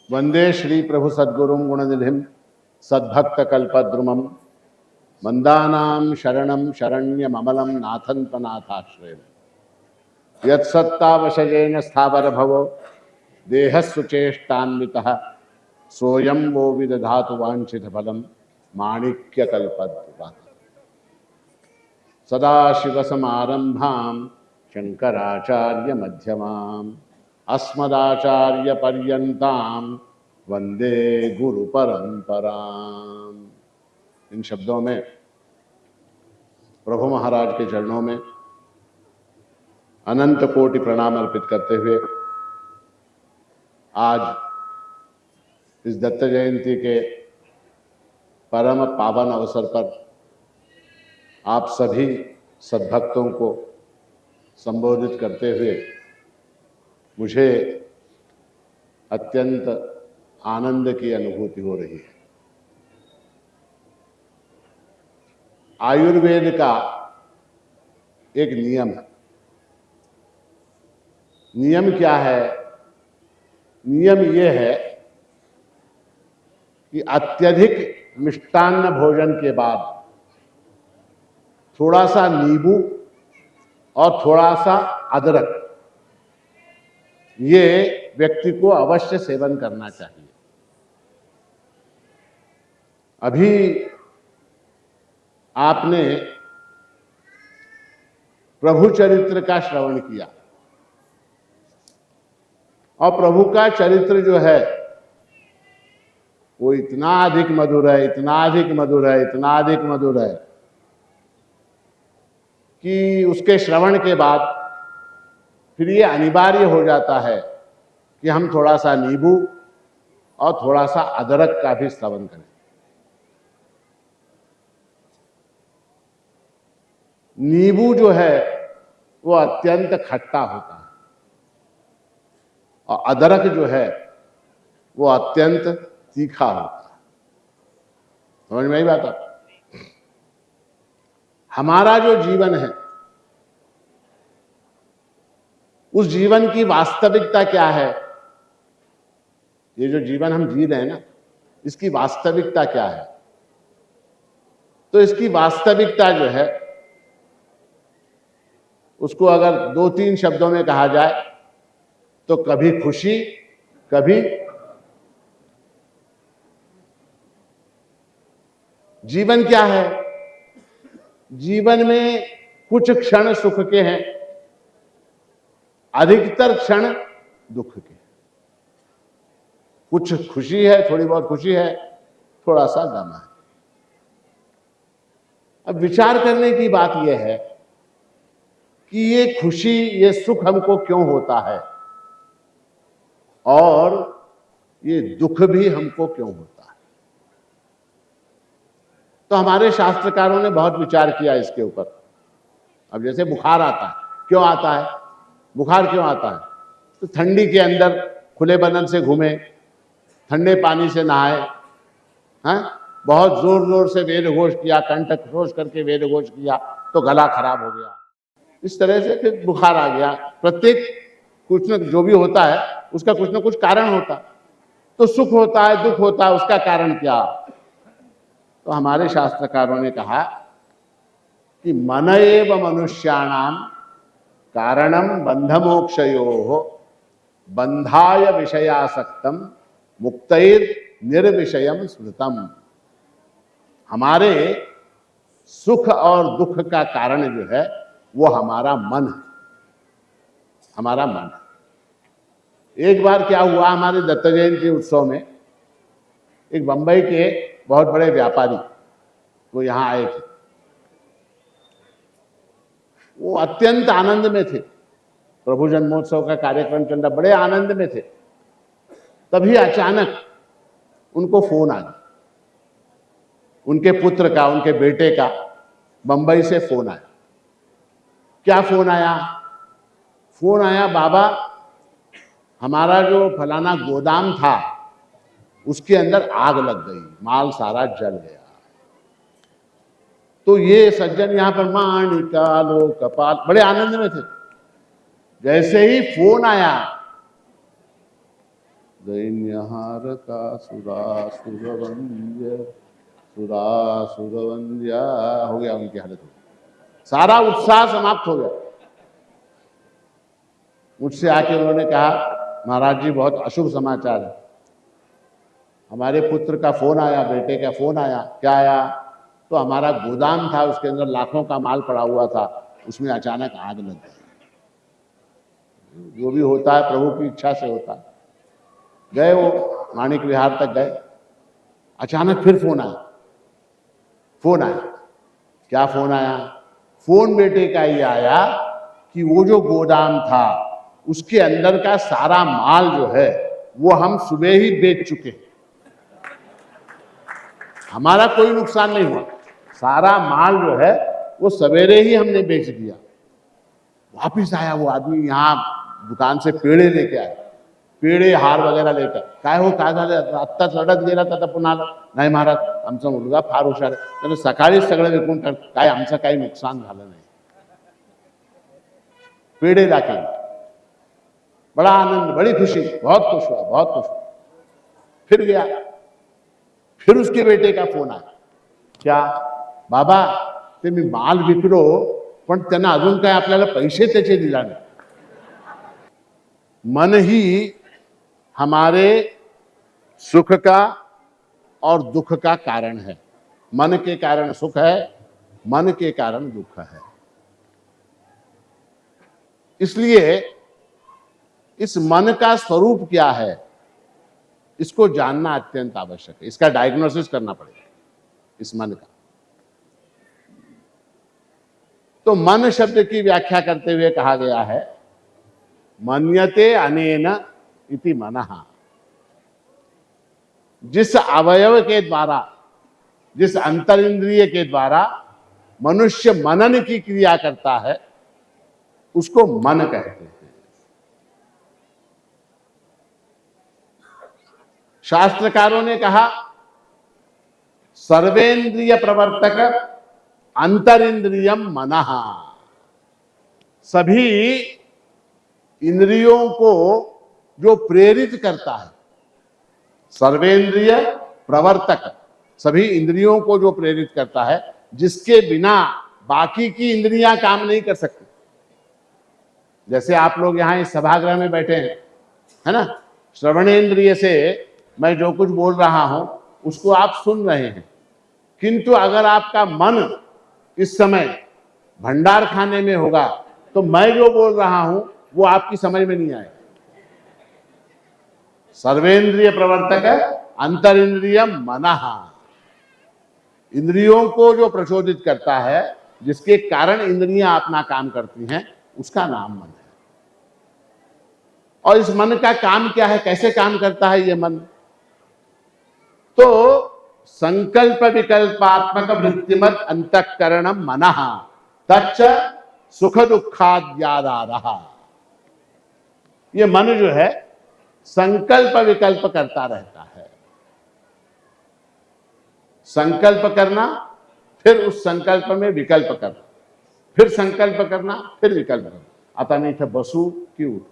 वंदे श्री प्रभु सद्गुरुं गुणनिधिं सद्भक्त कल्पद्रुमं मंदानां शरणं शरण्यममलं नाथन्तनाथाश्रयम् यत्सत्तावशयेन स्थावर भवो देहस्सुचेष्टान्वितः सोऽयं वो विदधातु वाञ्छितफलं माणिक्यकल्पद्रुमः सदाशिवसमारम्भां शङ्कराचार्यमध्यमाम् अस्मदाचार्यपर्यन्तां वंदे गुरु परंपराम। इन शब्दों में प्रभु महाराज के चरणों में अनंत कोटि प्रणाम अर्पित करते हुए आज इस दत्त जयंती के परम पावन अवसर पर आप सभी सद्भक्तों को संबोधित करते हुए मुझे अत्यंत आनंद की अनुभूति हो रही है। आयुर्वेद का एक नियम है। नियम क्या है? नियम ये है कि अत्यधिक मिष्टान्न भोजन के बाद थोड़ा सा नींबू और थोड़ा सा अदरक ये व्यक्ति को अवश्य सेवन करना चाहिए। अभी आपने प्रभु चरित्र का श्रवण किया और प्रभु का चरित्र जो है वो इतना अधिक मधुर है, इतना अधिक मधुर है, इतना अधिक मधुर है कि उसके श्रवण के बाद फिर ये अनिवार्य हो जाता है कि हम थोड़ा सा नींबू और थोड़ा सा अदरक का भी सेवन करें। नींबू जो है वो अत्यंत खट्टा होता है और अदरक जो है वो अत्यंत तीखा होता है। समझ में आई बात? हमारा जो जीवन है उस जीवन की वास्तविकता क्या है? ये जो जीवन हम जी रहे हैं ना, इसकी वास्तविकता क्या है? तो इसकी वास्तविकता जो है उसको अगर 2-3 शब्दों में कहा जाए तो कभी खुशी, कभी जीवन क्या है? जीवन में कुछ क्षण सुख के हैं, अधिकतर क्षण दुख के। कुछ खुशी है, थोड़ी बहुत खुशी है, थोड़ा सा गम है। अब विचार करने की बात यह है कि ये खुशी, ये सुख हमको क्यों होता है और ये दुख भी हमको क्यों होता है। तो हमारे शास्त्रकारों ने बहुत विचार किया इसके ऊपर। अब जैसे बुखार आता है, क्यों आता है? बुखार क्यों आता है? तो ठंडी के अंदर खुले बदन से घूमे, ठंडे पानी से नहाए, बहुत जोर जोर से वेद घोष किया, कंठ घोष करके वेद घोष किया तो गला खराब हो गया। इस तरह से फिर बुखार आ गया। प्रत्येक कुछ न जो भी होता है उसका कुछ न कुछ कारण होता है। तो सुख होता है, दुख होता है, उसका कारण क्या? तो हमारे शास्त्रकारों ने कहा कि मन एव मनुष्याणाम कारणम बंधमोक्षयोः बंधाय विषयासक्तम मुक्तैर निर्विषयम स्मृतम। हमारे सुख और दुख का कारण जो है वो हमारा मन है, हमारा मन। एक बार क्या हुआ, हमारे दत्त जयंती उत्सव में एक बंबई के बहुत बड़े व्यापारी वो यहां आए थे। वो अत्यंत आनंद में थे। प्रभु जन्मोत्सव का कार्यक्रम चल रहा, बड़े आनंद में थे। तभी अचानक उनको फोन आ गया, उनके पुत्र का, उनके बेटे का बंबई से फोन आया। क्या फोन आया? फोन आया, बाबा हमारा जो फलाना गोदाम था उसके अंदर आग लग गई, माल सारा जल गया। तो ये सज्जन यहां पर माणिका लो कपाल बड़े आनंद में थे। जैसे ही फोन आया दैन्यहार का सुरासुरवंद्या हो गया, उनकी हालत हो गई, सारा उत्साह समाप्त हो गया। मुझसे आके उन्होंने कहा, महाराज जी बहुत अशुभ समाचार है, हमारे पुत्र का फोन आया, बेटे का फोन आया। क्या आया? तो हमारा गोदाम था, उसके अंदर लाखों का माल पड़ा हुआ था, उसमें अचानक आग लग गई। जो भी होता है प्रभु की इच्छा से होता है। गए वो माणिक विहार तक गए, अचानक फिर फोन आया। क्या फोन आया? फोन बेटे का ये आया कि वो जो गोदाम था उसके अंदर का सारा माल जो है वो हम सुबह ही बेच चुके हैं, हमारा कोई नुकसान नहीं हुआ, सारा माल जो है वो सवेरे ही हमने बेच दिया। वापिस आया वो आदमी, यहाँ दुकान से पेड़े लेके आया, पेड़े हार वगैरह लेकर। काय हो, काय झालं, आत्ताच रडत गेला तर पुन्हा नाही महाराज, आमचा मुलगा फार हुशार आहे, त्याने सकाळीच सगळं विकून टाक, काय आमचं काही नुकसान झालं नाही। पेड़े लाके, बड़ा आनंद, बड़ी खुशी, बहुत खुश हुआ, बहुत खुश हुआ। फिर गया, फिर उसके बेटे का फोन आया। क्या? बाबा ते मी माल विकलो, पण त्यांना अजून काय आपल्याला पैसे त्याचे दिला नाही। मन ही हमारे सुख का और दुख का कारण है। मन के कारण सुख है, मन के कारण दुख है। इसलिए इस मन का स्वरूप क्या है, इसको जानना अत्यंत आवश्यक है। इसका डायग्नोसिस करना पड़ेगा इस मन का। तो मन शब्द की व्याख्या करते हुए कहा गया है, मन्यते अनेन इति मनः। जिस अवयव के द्वारा, जिस अंतर इंद्रिय के द्वारा मनुष्य मनन की क्रिया करता है उसको मन कहते हैं। शास्त्रकारों ने कहा, सर्वेंद्रिय प्रवर्तक अंतर इंद्रियम मनः। सभी इंद्रियों को जो प्रेरित करता है, सर्वेंद्रिय प्रवर्तक, सभी इंद्रियों को जो प्रेरित करता है, जिसके बिना बाकी की इंद्रियां काम नहीं कर सकती। जैसे आप लोग यहां इस सभागृह में बैठे हैं, है ना, श्रवणेन्द्रिय से मैं जो कुछ बोल रहा हूं उसको आप सुन रहे हैं, किंतु अगर आपका मन इस समय भंडार खाने में होगा तो मैं जो बोल रहा हूं वो आपकी समझ में नहीं आएगा। सर्वेंद्रिय प्रवर्तक अंतर इंद्रियम मनः। इंद्रियों को जो प्रचोदित करता है, जिसके कारण इंद्रियां अपना काम करती हैं, उसका नाम मन है। और इस मन का काम क्या है, कैसे काम करता है ये मन? तो संकल्प विकल्पात्मक वृत्तिमत अंतःकरणम मनः तच्च सुख दुखाद्यादारः। ये मन जो है संकल्प विकल्प करता रहता है। संकल्प करना, फिर उस संकल्प में विकल्प करना, फिर संकल्प करना, फिर विकल्प करना। आता मी इथं बसू की उठू,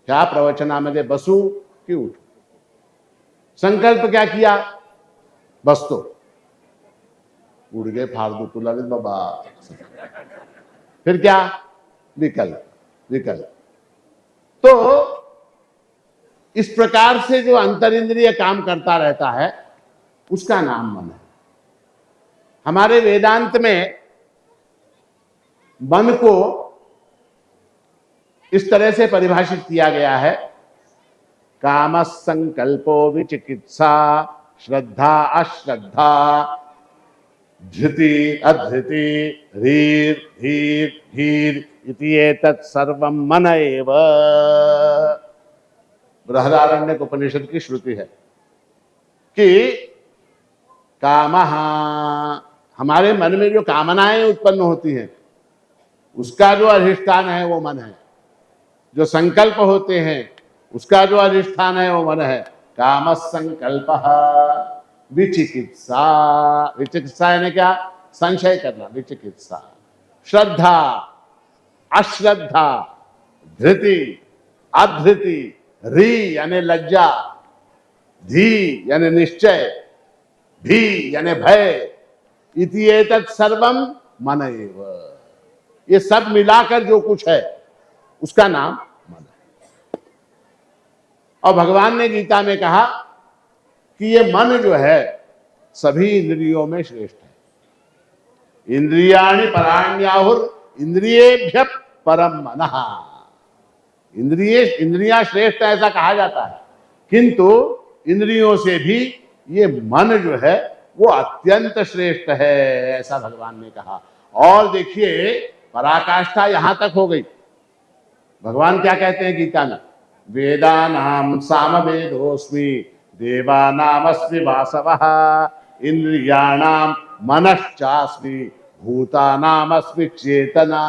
ह्या प्रवचनामध्ये बसू की उठू। संकल्प क्या किया? बसतो, गुडघे फार दुखू लागले बाबा। फिर क्या? विकल्प, विकल्प। तो इस प्रकार से जो अंतर इंद्रिय काम करता रहता है उसका नाम मन है। हमारे वेदांत में मन को इस तरह से परिभाषित किया गया है, काम संकल्पो विचिकित्सा श्रद्धा अश्रद्धा धृति अधृति धीर धीर धीर इति एतत् सर्वं मन एव। बृहदारण्यक उपनिषद की श्रुति है कि कामः, हमारे मन में जो कामनाएं उत्पन्न होती हैं उसका जो अधिष्ठान है वो मन है। जो संकल्प होते हैं उसका जो अधिष्ठान है वो मन है। काम संकल्पः विचिकित्सा, विचिकित्सा यानी क्या? संशय करना, विचिकित्सा। श्रद्धा अश्रद्धा धृति अधृति री यानी लज्जा, धी यानी निश्चय, भी यानी भय, इति एतत् सर्वम मन एव। ये सब मिलाकर जो कुछ है उसका नाम मन है। और भगवान ने गीता में कहा कि ये मन जो है सभी इंद्रियों में श्रेष्ठ है। इंद्रियाणि पराण्याहुर इंद्रियेभ्य परम मनः। इंद्रियां श्रेष्ठ ऐसा कहा जाता है, किंतु इंद्रियों से भी ये मन जो है वो अत्यंत श्रेष्ठ है, ऐसा भगवान ने कहा। और देखिए पराकाष्ठा यहां तक हो गई। भगवान क्या कहते हैं गीता में? वेदानाम सामवेदोस्मि देवानामस्मि वासवः इंद्रियाणाम मनश्चास्मि भूतानामस्मि चेतना।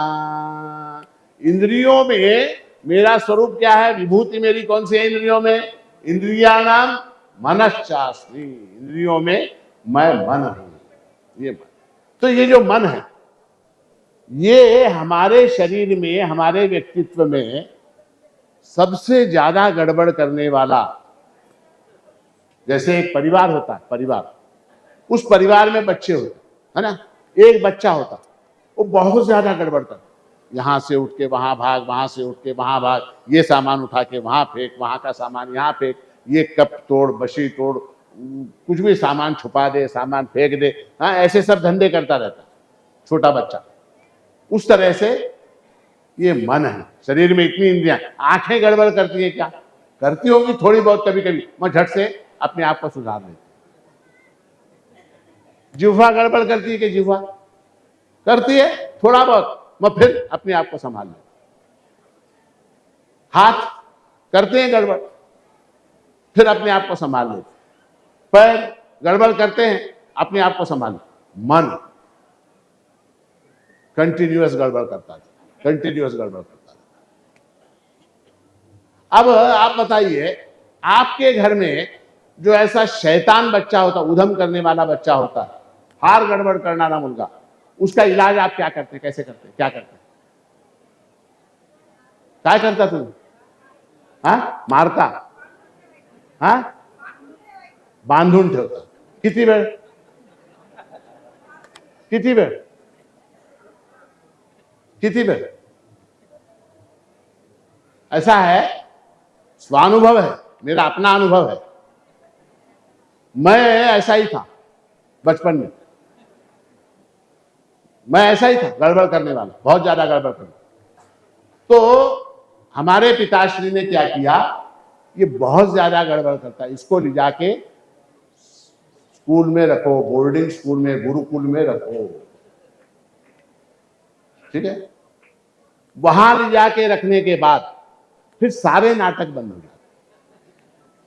इंद्रियों में मेरा स्वरूप क्या है? विभूति मेरी कौन सी है इंद्रियों में? इंद्रियाणाम मनश्चास्मि, इंद्रियों में मैं मन हूं। ये मन, तो ये जो मन है ये हमारे शरीर में, हमारे व्यक्तित्व में सबसे ज्यादा गड़बड़ करने वाला, जैसे एक परिवार होता है, परिवार, उस परिवार में बच्चे होते है ना, एक बच्चा होता वो बहुत ज्यादा गड़बड़ करता, यहां से उठ के वहां भाग, वहां से उठ के वहां भाग, ये सामान उठा के वहां फेंक, वहां का सामान यहां फेंक, ये कप तोड़, बशी तोड़, कुछ भी सामान छुपा दे, सामान फेंक दे, हाँ ऐसे सब धंधे करता रहता छोटा बच्चा। उस तरह से ये मन है, शरीर में इतनी इंद्रियां, आंखें गड़बड़ करती है, क्या करती होगी थोड़ी बहुत कभी कभी, मैं झट से अपने आप को सुधार लेती। जिह्वा गड़बड़ करती है कि जिह्वा करती है थोड़ा बहुत, मैं फिर अपने आप को संभाल लेती। हाथ करते हैं गड़बड़, फिर अपने आप को संभाल लेते। पैर गड़बड़ करते हैं, अपने आप को संभाल लेते। मन कंटिन्यूअस गड़बड़ करता है, कंटिन्यूअस गड़बड़ करता है। अब आप बताइए, आपके घर में जो ऐसा शैतान बच्चा होता, उधम करने वाला बच्चा होता, हार गड़बड़ करना ना मुलगा, उसका इलाज आप क्या करते, कैसे करते, क्या करते, क्या करता तू? हाँ मारता, हाँ बांधून ठेवता, किती वेळ, किती वेळ, किती वेळ? ऐसा है, स्वानुभव है, मेरा अपना अनुभव है। मैं ऐसा ही था बचपन में, मैं ऐसा ही था, गड़बड़ करने वाला, बहुत ज्यादा गड़बड़ करने। तो हमारे पिताश्री ने क्या किया, ये बहुत ज्यादा गड़बड़ करता है, इसको ले जाके स्कूल में रखो, बोर्डिंग स्कूल में, गुरुकुल में रखो, ठीक है। वहां ले जाके रखने के बाद फिर सारे नाटक बंद हो जाते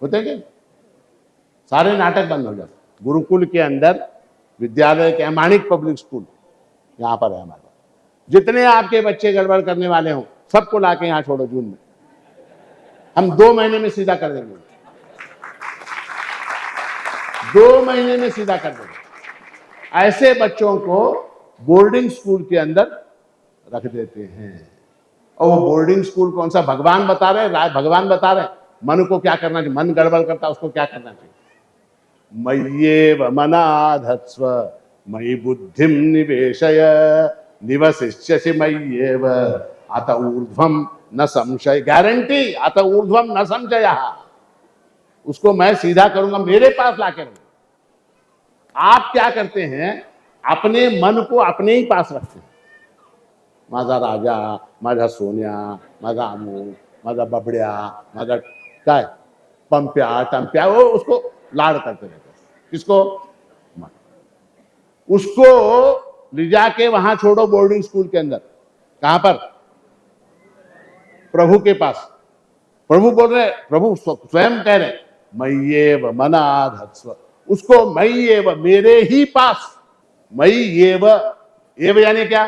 होते क्या, सारे नाटक बंद हो जाते। गुरुकुल के अंदर, विद्यालय के, माणिक पब्लिक स्कूल यहां पर है हमारे, जितने आपके बच्चे गड़बड़ करने वाले हों सबको लाके यहां छोड़ो, जून में हम 2 महीने में सीधा कर देंगे, 2 महीने में सीधा कर देंगे। ऐसे बच्चों को बोर्डिंग स्कूल के अंदर रख देते हैं। और वो बोर्डिंग स्कूल कौन सा, भगवान बता रहे हैं, भगवान बता रहे हैं मन को क्या करना चाहिए, मन गड़बड़ करता उसको क्या करना चाहिए। मय्येव मनाधत्स्व मयि बुद्धिम निवेशय निवसिष्यसि मय्येव अत ऊर्ध्वम न संशय, गारंटी, अत ऊर्ध्वम न संशय, उसको मैं सीधा करूंगा, मेरे पास लाके रखूंगा। आप क्या करते हैं, अपने मन को अपने ही पास रखते हैं, माझा राजा, माझा सोन्या, माझा अमूल, माझा बबड्या, माझा काय पंप्या टंप्या, वो उसको लाड़ करते रहते। किसको? उसको ले जाके वहां छोड़ो बोर्डिंग स्कूल के अंदर, कहां पर? प्रभु के पास। प्रभु बोल रहे, प्रभु स्वयं कह रहे मय्येव मनाधत्स्व, उसको मय्येव, मेरे ही पास, मय्येव, एव यानी क्या,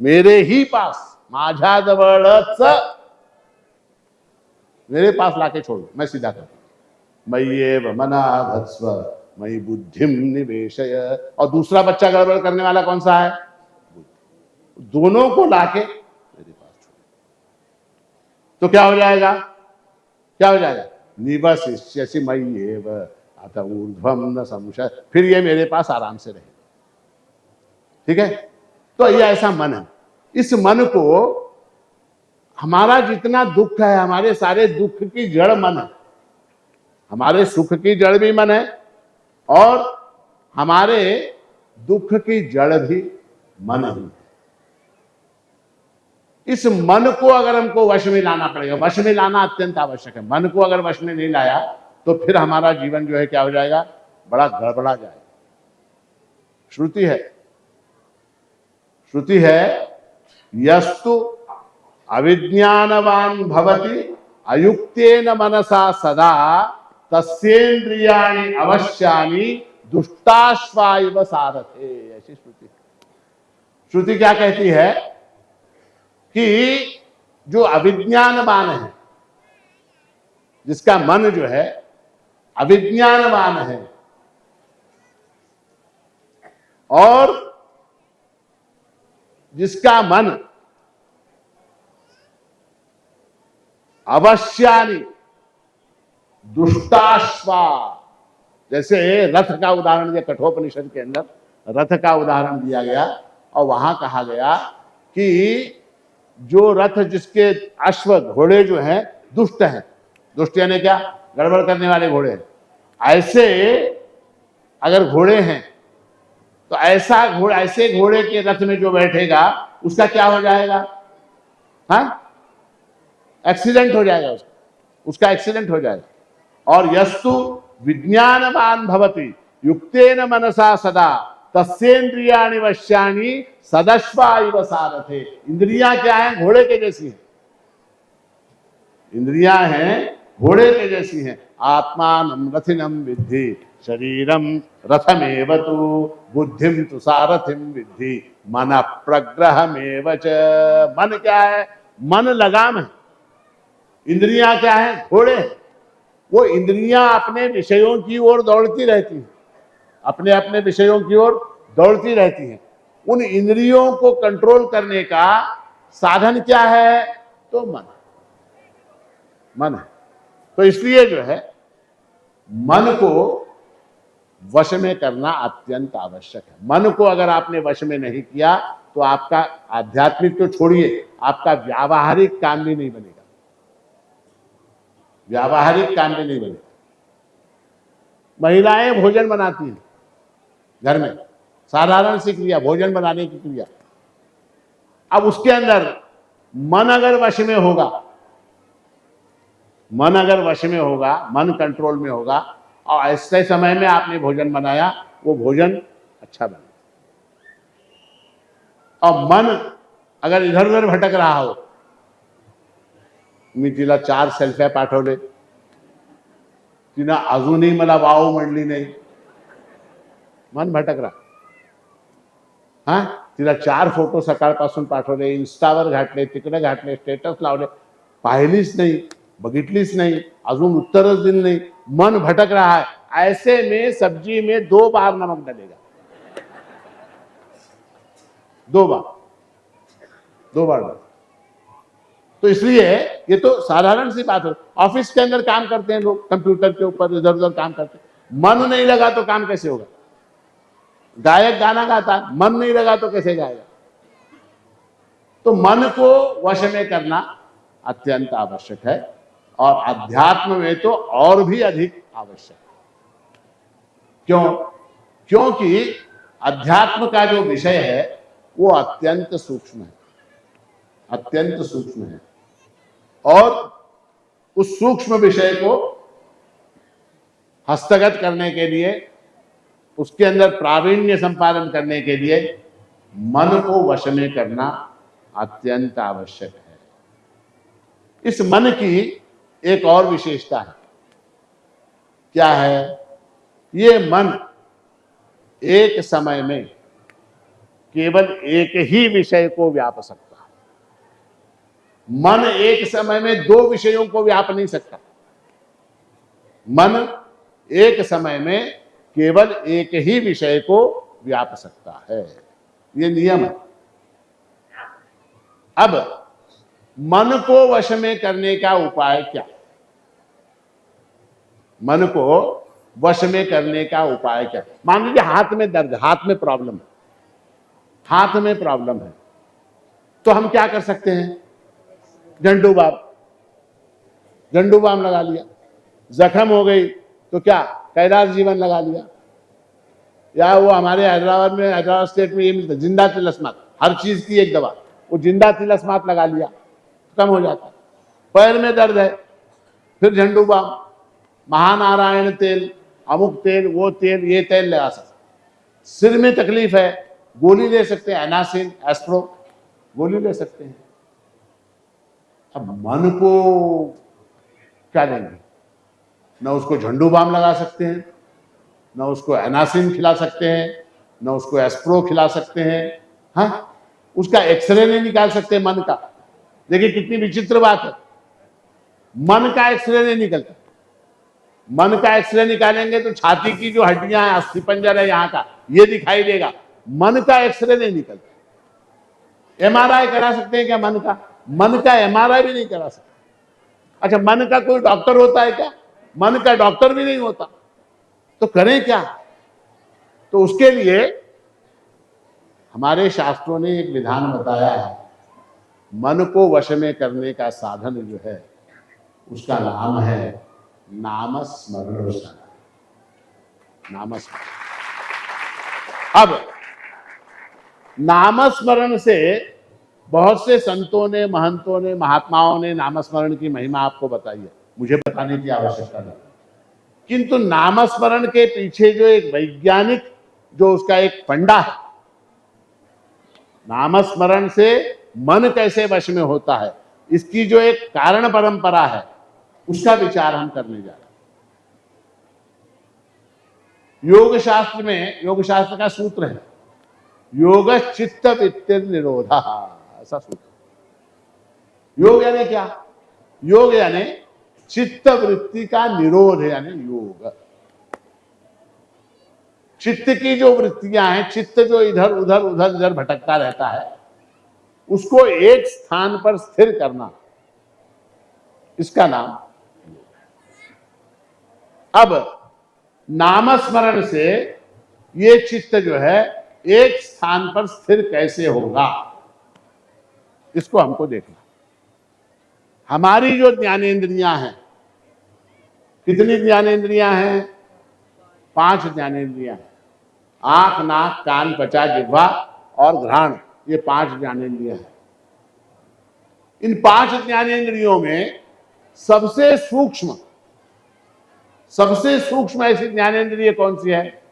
मेरे ही पास, माझ्या जवळच, मेरे पास लाके छोड़ो, मैं सीधा करता। मय्येव मनाधत्स्व मयि बुद्धिम निवेशय। और दूसरा बच्चा गड़बड़ करने वाला कौन सा है? दोनों को लाके मेरे पास छोड़ो, तो क्या हो जाएगा? क्या हो जाएगा? निवसिष्यसि मयि एव अत ऊर्ध्वम न संशय, फिर ये मेरे पास आराम से रहे। ठीक है, तो ये ऐसा मन है। इस मन को, हमारा जितना दुख है, हमारे सारे दुख की जड़ मन है, हमारे सुख की जड़ भी मन है और हमारे दुख की जड़ भी मन ही है। इस मन को अगर हमको वश में लाना पड़ेगा, वश में लाना अत्यंत आवश्यक है। मन को अगर वश में नहीं लाया तो फिर हमारा जीवन जो है क्या हो जाएगा? बड़ा गड़बड़ा जाएगा। श्रुति है, श्रुति है, यस्तु अविज्ञानवान भवति अयुक्तेन मनसा सदा तस्येन्द्रियाणि अवश्यानि दुष्टाश्वा इव सारथे। ऐसी श्रुति। श्रुति क्या कहती है कि जो अविज्ञानवान है, जिसका मन जो है अविज्ञानवान है और जिसका मन अवश्यानि दुष्टाश्वा, जैसे रथ का उदाहरण दिया कठोपनिषद के अंदर, रथ का उदाहरण दिया गया और वहां कहा गया कि जो रथ, जिसके अश्व घोड़े जो हैं दुष्ट हैं, दुष्ट यानी क्या? गड़बड़ करने वाले घोड़े हैं। ऐसे अगर घोड़े हैं तो ऐसे घोड़े के रथ में जो बैठेगा उसका क्या हो जाएगा? हाँ, एक्सीडेंट हो जाएगा, उसका एक्सीडेंट हो जाएगा। और यस्तु विज्ञानवान भवति युक्तेन मनसा सदा तस्येन्द्रियाणि वश्यानि सदश्वा इव सारथे। इंद्रियां क्या है? घोड़े के जैसी हैं। इंद्रियां हैं घोड़े के जैसी हैं। आत्मानं रथिनं विद्धि शरीरम रथमेव तु बुद्धिम तु सारथिम विद्धि मन प्रग्रहमेव च। मन क्या है? मन लगाम है। इंद्रियां क्या है? घोड़े हैं। वो इंद्रियां अपने विषयों की ओर दौड़ती रहती हैं, अपने अपने विषयों की ओर दौड़ती रहती हैं। उन इंद्रियों को कंट्रोल करने का साधन क्या है? तो मन है। तो इसलिए जो है मन को वश में करना अत्यंत आवश्यक है। मन को अगर आपने वश में नहीं किया तो आपका आध्यात्मिक तो छोड़िए, आपका व्यावहारिक काम भी नहीं बनेगा। व्यावहारिक काम भी नहीं बनेगा। महिलाएं भोजन बनाती हैं घर में, साधारण सी क्रिया, भोजन बनाने की क्रिया। अब उसके अंदर मन अगर वश में होगा, मन अगर वश में होगा, मन कंट्रोल में होगा और ऐसे समय में आपने भोजन बनाया, वो भोजन अच्छा बने। और मन अगर इधर उधर भटक रहा हो, मी तिला 4 सेल्फ्या पाठवले, तिनं अजूनही मला वाव म्हणली नाही, मन भटक रहा। हा, तिला 4 फोटो सकाळपासून पाठवले, इन्स्टावर घातले, तिकडे घातले, स्टेटस लावले, पाहिलीच नाही, बघितलीच नहीं, अजून उत्तरच दिलं नहीं, मन भटक रहा है। ऐसे में सब्जी में 2 बार नमक डलेगा, 2 बार। तो इसलिए ये तो साधारण सी बात है। ऑफिस के अंदर काम करते हैं लोग, कंप्यूटर के ऊपर इधर उधर काम करते हैं, मन नहीं लगा तो काम कैसे होगा? गायक गाना गाता, मन नहीं लगा तो कैसे गाएगा? तो मन को वश में करना अत्यंत आवश्यक है और अध्यात्म में तो और भी अधिक आवश्यक है। क्यों? क्योंकि अध्यात्म का जो विषय है वो अत्यंत सूक्ष्म है, अत्यंत सूक्ष्म है और उस सूक्ष्म विषय को हस्तगत करने के लिए, उसके अंदर प्रावीण्य संपादन करने के लिए मन को वश में करना अत्यंत आवश्यक है। इस मन की एक और विशेषता है। क्या है? ये मन एक समय में केवल एक ही विषय को व्याप सकता है। मन एक समय में 2 विषयों को व्याप नहीं सकता। मन एक समय में केवल एक ही विषय को व्याप सकता है, ये नियम है। अब मन को वश में करने का उपाय क्या? मन को वश में करने का उपाय क्या? मान लीजिए हाथ में दर्द, हाथ में प्रॉब्लम है, हाथ में प्रॉब्लम है, तो हम क्या कर सकते हैं? झंडू बाम, झंडू बाम लगा लिया। जख्म हो गई तो क्या? कैलाश जीवन लगा लिया। या वो हमारे हैदराबाद में, हैदराबाद स्टेट में ये मिलता है जिंदा तिलस्मात, हर चीज की एक दवा, वो जिंदा तिलस्मात लगा लिया, कम हो जाता है। पैर में दर्द है, फिर झंडू बाम, महानारायण तेल, अमुक तेल, वो तेल, ये तेल लगा सकते। सिर में तकलीफ है, गोली ले सकते हैं, एनासिन, एस्प्रो, गोली ले सकते हैं। अब मन को क्या देंगे? न उसको झंडू बाम लगा सकते हैं, न उसको एनासिन खिला सकते हैं, न उसको एस्प्रो खिला सकते हैं। हाँ, उसका एक्सरे नहीं निकाल सकते मन का। देखिए कितनी विचित्र बात है, मन का एक्सरे नहीं निकलता। मन का एक्सरे निकालेंगे तो छाती की जो हड्डियां हैं, अस्थिपंजर है यहाँ का, ये दिखाई देगा। मन का एक्सरे नहीं निकलता। एमआरआई करा सकते हैं क्या मन का? मन का एमआरआई भी नहीं करा सकते। अच्छा, मन का कोई डॉक्टर होता है क्या? मन का डॉक्टर भी नहीं होता, तो करें क्या? तो उसके लिए हमारे शास्त्रों ने एक विधान बताया है। मन को वश में करने का साधन जो है, उसका नाम है नामस्मरण। नामस्मरण। अब नामस्मरण से बहुत से संतों ने, महंतों ने, महात्माओं ने नामस्मरण की महिमा आपको बताई है, मुझे बताने की आवश्यकता नहीं। किंतु नामस्मरण के पीछे जो एक वैज्ञानिक, जो उसका एक फंडा है, नामस्मरण से मन कैसे वश में होता है, इसकी जो एक कारण परंपरा है, उसका विचार हम करने जा रहे हैं। योग शास्त्र में, योग शास्त्र का सूत्र है योग चित्त वृत्ति निरोध, ऐसा सूत्र। योग यानी क्या? योग यानी चित्त वृत्ति का निरोध है, यानी योग। चित्त की जो वृत्तियां हैं, चित्त जो इधर उधर उधर उधर भटकता रहता है, उसको एक स्थान पर स्थिर करना, इसका नाम। अब नामस्मरण से ये चित्त जो है एक स्थान पर स्थिर कैसे होगा, इसको हमको देखना। हमारी जो ज्ञानेंद्रियां हैं, कितनी ज्ञानेंद्रियां हैं? 5 ज्ञानेंद्रियां हैं। आंख, नाक, कान, त्वचा, जिह्वा और घ्राण, ये 5 ज्ञानेंद्रियां हैं। इन 5 ज्ञानेंद्रियों में सबसे सूक्ष्म ऐसी ज्ञानेंद्रिय कौन सी है?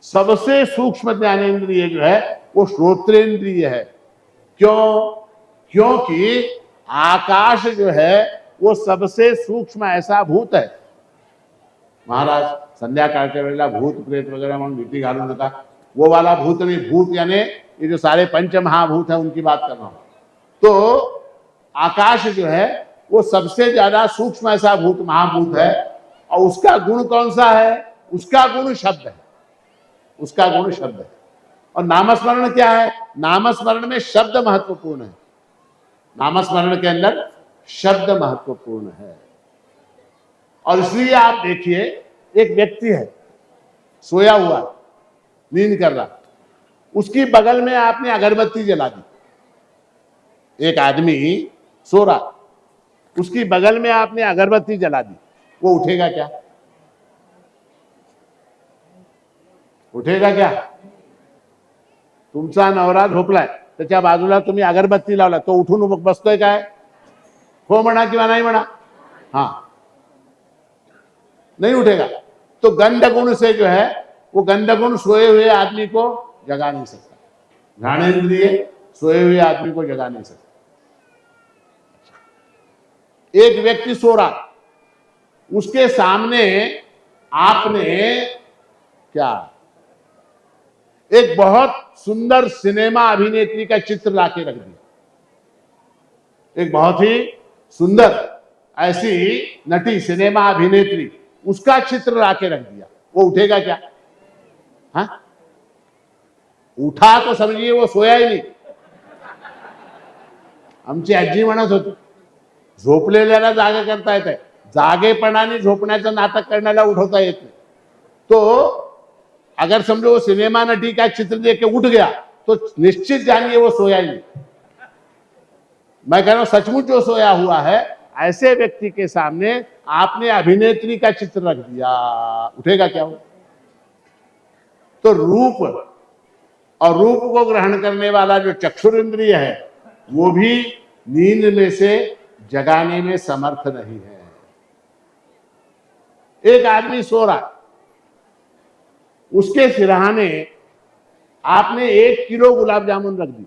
सबसे सूक्ष्म ज्ञानेंद्रिय जो है वो श्रोत्रेंद्रिय है। क्यों? क्योंकि आकाश जो है वो सबसे सूक्ष्म ऐसा भूत है। महाराज संध्याकाळ के वेळेला भूत प्रेत वगैरह मन भीति घालून नका, वो वाला भूत नहीं। भूत यानी ये जो सारे पंच महाभूत है उनकी बात कर रहा हूं। तो आकाश जो है वो सबसे ज्यादा सूक्ष्म ऐसा भूत, महाभूत है। और उसका गुण कौन सा है? उसका गुण शब्द है, उसका गुण शब्द है। और नामस्मरण क्या है? नामस्मरण में शब्द महत्वपूर्ण है। नामस्मरण के अंदर शब्द महत्वपूर्ण है। और इसलिए आप देखिए, एक व्यक्ति है सोया हुआ, नींद कर रहा, उसकी बगल में आपने अगरबत्ती जला दी। एक आदमी सो रहा, उसकी बगल में आपने अगरबत्ती जला दी, वो उठेगा क्या? उठेगा क्या? तुमचा नवरा झोपलाय, त्याच्या बाजूला तुम्ही अगरबत्ती लावला, तो उठून बसतोय काय? हो म्हणा किंवा नाही म्हणा? हाँ, नहीं उठेगा। तो गंध गुण से जो है, वो गंध गुण सोए हुए आदमी को जगा नहीं सकता। घ्राणेंद्रिय सोए हुए आदमी को जगा नहीं सकता। एक व्यक्ति सो रहा, उसके सामने आपने क्या, एक बहुत सुंदर सिनेमा अभिनेत्री का चित्र लाके रख दिया। एक बहुत ही सुंदर ऐसी नटी, सिनेमा अभिनेत्री, उसका चित्र लाके रख दिया, वो उठेगा क्या? हाँ, उठा तो समझिए वो सोया ही नहीं। आमची आजी म्हणत होती, झोपलेल्याला जागे करता येत आहे, जागेपणाने झोपण्याचं नाटक करण्याला उठवता येत नाही. तो अगर समझो वो सिनेमा नटी का चित्र देख के उठ गया तो निश्चित जानिए वो सोया ही नहीं। मैं कह रहा हूं सचमुच जो सोया हुआ है, ऐसे व्यक्ति के सामने आपने अभिनेत्री का चित्र रख दिया, उठेगा क्या वो? तो रूप और रूप को ग्रहण करने वाला जो चक्षुरेंद्रिय है वो भी नींद में से जगाने में समर्थ नहीं है। एक आदमी सो रहा, उसके सिरहाने आपने 1 किलो गुलाब जामुन रख दी।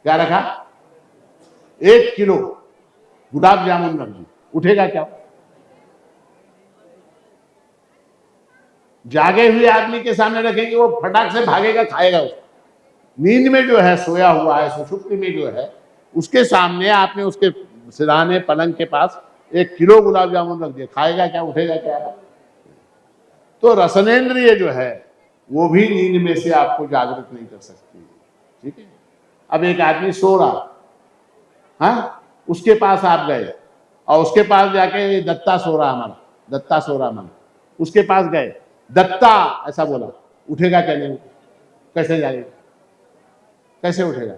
क्या रखा? 1 किलो गुलाब जामुन रख दी, उठेगा क्या? जागे हुए आदमी के सामने रखेंगे, वो फटाक से भागेगा, खाएगा उसको। नींद में जो है, सोया हुआ है, सुषुप्ति में जो है, उसके सामने आपने उसके सिरहाने पलंग के पास 1 किलो गुलाब जामुन रख दिया, खाएगा क्या? उठेगा क्या? तो रसनेन्द्रिय जो है वो भी नींद में से आपको जागृत नहीं कर सकती। ठीक है। अब एक आदमी सो रहा, हाँ, उसके पास आप गए और उसके पास जाके दत्ता सो रहा हमारा, दत्ता सो रहा हमारा, उसके पास गए, दत्ता ऐसा बोला, उठेगा क्या? नहीं। कैसे जाएगा? कैसे उठेगा?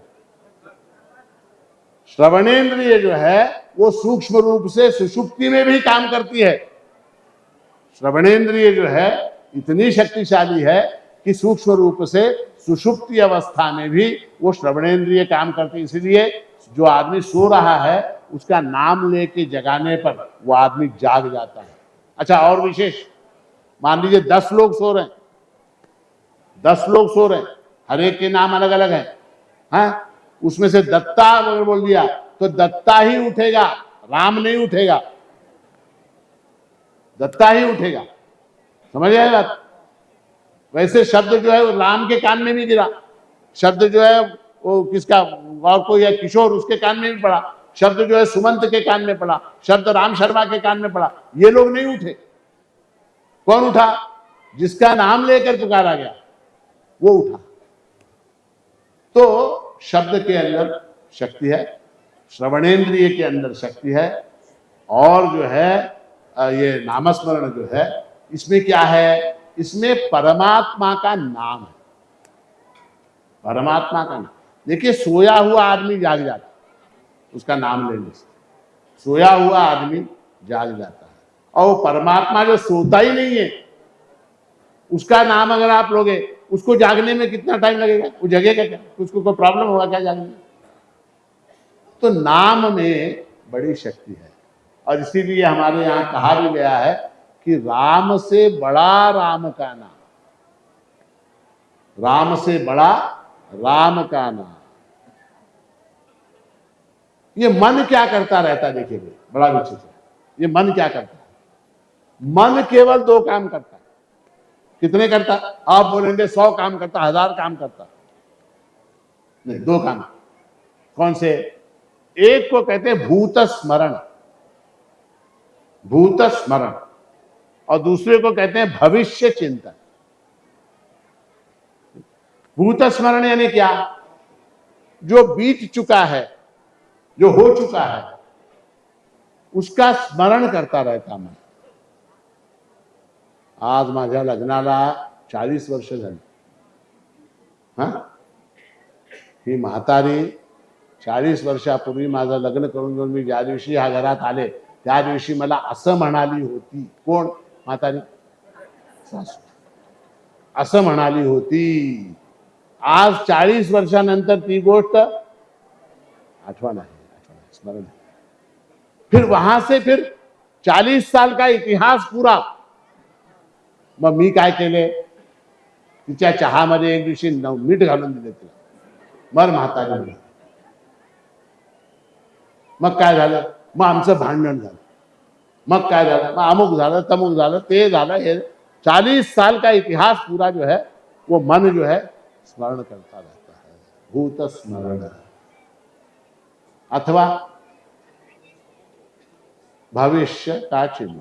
श्रवणेन्द्रिय जो है वो सूक्ष्म रूप से सुषुप्ति में भी काम करती है। श्रवणेन्द्रिय जो है इतनी शक्तिशाली है कि सूक्ष्म रूप से सुषुप्ति अवस्था में भी वो श्रवणेन्द्रिय काम करती है। इसलिए जो आदमी सो रहा है उसका नाम लेके जगाने पर वो आदमी जाग जाता है। अच्छा, और विशेष, मान लीजिए 10 लोग सो रहे हैं, 10 लोग सो रहे हैं, हर एक के नाम अलग अलग है, हाँ, उसमें से दत्ता अगर बोल दिया तो दत्ता ही उठेगा, राम नहीं उठेगा, दत्ता ही उठेगा। समझ आए बात? वैसे शब्द जो है वो राम के कान में भी गिरा, शब्द जो है वो किसका, और कोई है किशोर, उसके कान में भी पड़ा, शब्द जो है सुमंत के कान में पड़ा, शब्द राम शर्मा के कान में पड़ा, ये लोग नहीं उठे। कौन उठा? जिसका नाम लेकर पुकारा गया वो उठा। तो शब्द के अंदर शक्ति है, श्रवणेन्द्रिय के अंदर शक्ति है, और जो है ये नामस्मरण जो है इसमें क्या है? इसमें परमात्मा का नाम है, परमात्मा का नाम। देखिए, सोया हुआ आदमी जाग जाता है उसका नाम लेने से, सोया हुआ आदमी जाग जाता है। और वो परमात्मा जो सोता ही नहीं है उसका नाम अगर आप लोगे, उसको जागने में कितना टाइम लगेगा? वो जगेगा क्या? उसको कोई प्रॉब्लम होगा क्या जागने में? तो नाम में बड़ी शक्ति है, और इसीलिए हमारे यहाँ कहा भी गया है कि राम से बड़ा राम का नाम, राम से बड़ा राम का नाम। ये मन क्या करता रहता है? देखिए बड़ा विचित्र है, ये मन क्या करता है? मन केवल 2 काम करता है। कितने करता? आप बोलेंगे 100 काम करता, 1000 काम करता, नहीं, 2 काम। कौन से? एक को कहते हैं भूत स्मरण, भूत स्मरण, और दूसरे को कहते हैं भविष्य चिंतन। भूत स्मरण यानी क्या? जो बीत चुका है, जो हो चुका है, उसका स्मरण करता रहता मन। आज माझ्या लग्नाला 40 वर्ष झाली, हा, ही म्हातारी 40 वर्षापूर्वी माझं लग्न करून घेऊन मी ज्या दिवशी ह्या घरात आले त्या दिवशी मला असं म्हणाली होती. कोण? म्हातारी सासू असं म्हणाली होती. आज 40 वर्षानंतर ती गोष्ट आठवण आहे, स्मरण है। फिर वहां से फिर 40 साल का इतिहास पूरा. मग मी काय केले? तिच्या चहामध्ये एक दिवशी मीठ घालून दिले तिला, मर म्हातारी. मग काय झालं? मग आमचं भांडण झालं. मग काय झालं? मग अमुक झालं, तमुक झालं, ते झालं. हे 40 साल का इतिहास पूरा जो है वो मन जो है स्मरण करता रहता है, भूत स्मरण. अथवा भविष्य का चिंतन.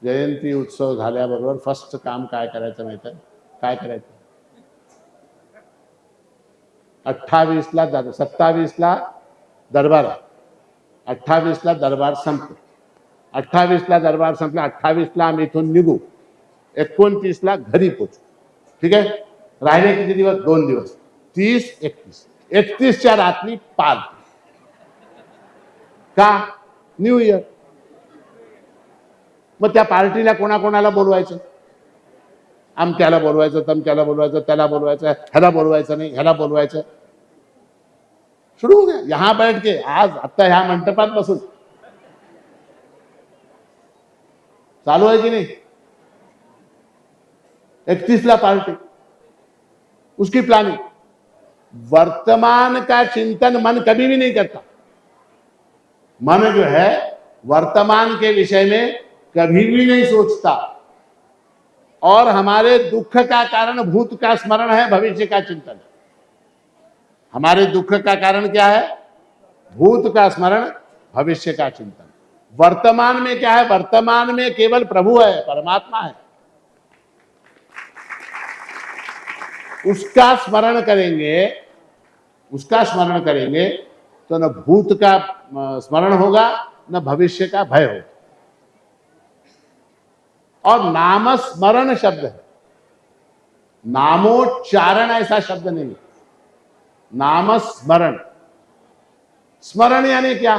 जयंती उत्सव झाल्याबरोबर फर्स्ट काम काय करायचं माहिती आहे? काय करायचं? 28 ला 27 ला दरबार आहे, 28ला दरबार संपतो. 28ला दरबार संपला, 28ला आम्ही इथून निघू, 29ला घरी पोचू. ठीक आहे. राहिले किती दिवस? 2 दिवस. 30, 31. 31च्या रात्री पार्टी. का? New year. मग त्या पार्टीला कोणाकोणाला बोलवायचं? आमच्याला बोलवायचं, तमच्याला बोलवायचं, त्याला बोलवायचं, ह्याला बोलवायचं नाही, ह्याला बोलवायचं. सुरू हो गया यहां बैठ के. आज आता ह्या मंडपात बसून चालू है कि नहीं? 31ला पार्टी, उसकी प्लानिंग. वर्तमान का चिंतन मन कभी भी नहीं करता. मन जो है वर्तमान के विषय में कभी भी नहीं सोचता. और हमारे दुख का कारण भूत का स्मरण है, भविष्य का चिंतन. हमारे दुख का कारण क्या है? भूत का स्मरण, भविष्य का चिंतन. वर्तमान में क्या है? वर्तमान में केवल प्रभु है, परमात्मा है. उसका स्मरण करेंगे, उसका स्मरण करेंगे तो न भूत का स्मरण होगा, न भविष्य का भय होगा. और नाम स्मरण शब्द है, नामोच्चारण ऐसा शब्द नहीं. नाम स्मरण. स्मरण यानी क्या?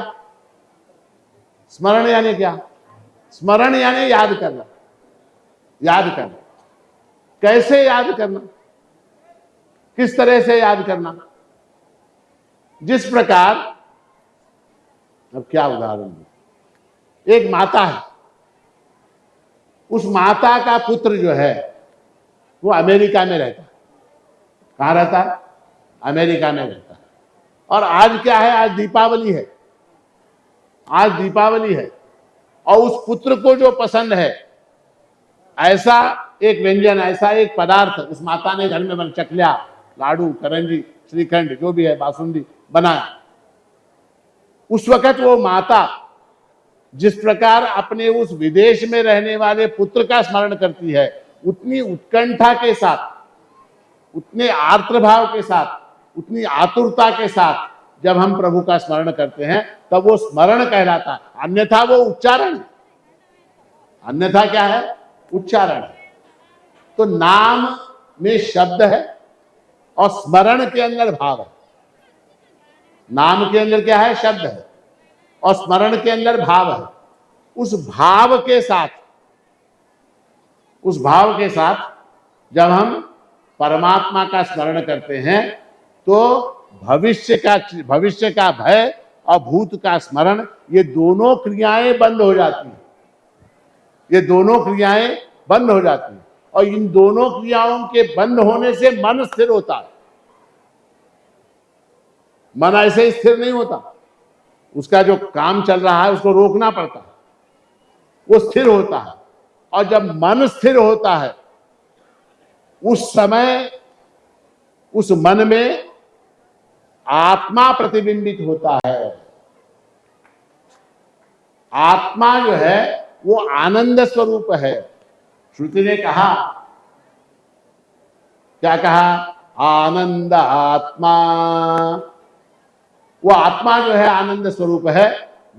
स्मरण यानी क्या? स्मरण यानी याद करना. याद करना. कैसे याद करना? किस तरह से याद करना? जिस प्रकार, अब क्या उदाहरण दूं? एक माता है, उस माता का पुत्र जो है वो अमेरिका में रहता है. कहां रहता है? अमेरिका में रहता है. और आज क्या है? आज दीपावली है. आज दीपावली है और उस पुत्र को जो पसंद है ऐसा एक व्यंजन, ऐसा एक पदार्थ उस माता ने घर में बना, चकलिया, लाडू, करंजी, श्रीखंड, जो भी है, बासुंदी बनाया. उस वक्त वो माता जिस प्रकार अपने उस विदेश में रहने वाले पुत्र का स्मरण करती है, उतनी उत्कंठा के साथ, उतने आर्द्रभाव के साथ, उतनी आतुरता के साथ जब हम प्रभु का स्मरण करते हैं तब वो स्मरण कहलाता है. अन्यथा वो उच्चारण. अन्यथा क्या है? उच्चारण. तो नाम में शब्द है और स्मरण के अंदर भाव है. नाम के अंदर क्या है? शब्द है और स्मरण के अंदर भाव है. उस भाव के साथ, उस भाव के साथ जब हम परमात्मा का स्मरण करते हैं तो भविष्य का भय और भूत का स्मरण, ये दोनों क्रियाएं बंद हो जाती हैं. ये दोनों क्रियाएं बंद हो जाती हैं. और इन दोनों क्रियाओं के बंद होने से मन स्थिर होता है. मन ऐसे ही स्थिर नहीं होता. उसका जो काम चल रहा है उसको रोकना पड़ता है. वो स्थिर होता है. और जब मन स्थिर होता है उस समय उस मन में आत्मा प्रतिबिंबित होता है. आत्मा जो है वो आनंद स्वरूप है. श्रुति ने कहा, क्या कहा? आनंद आत्मा. वो आत्मा जो है आनंद स्वरूप है.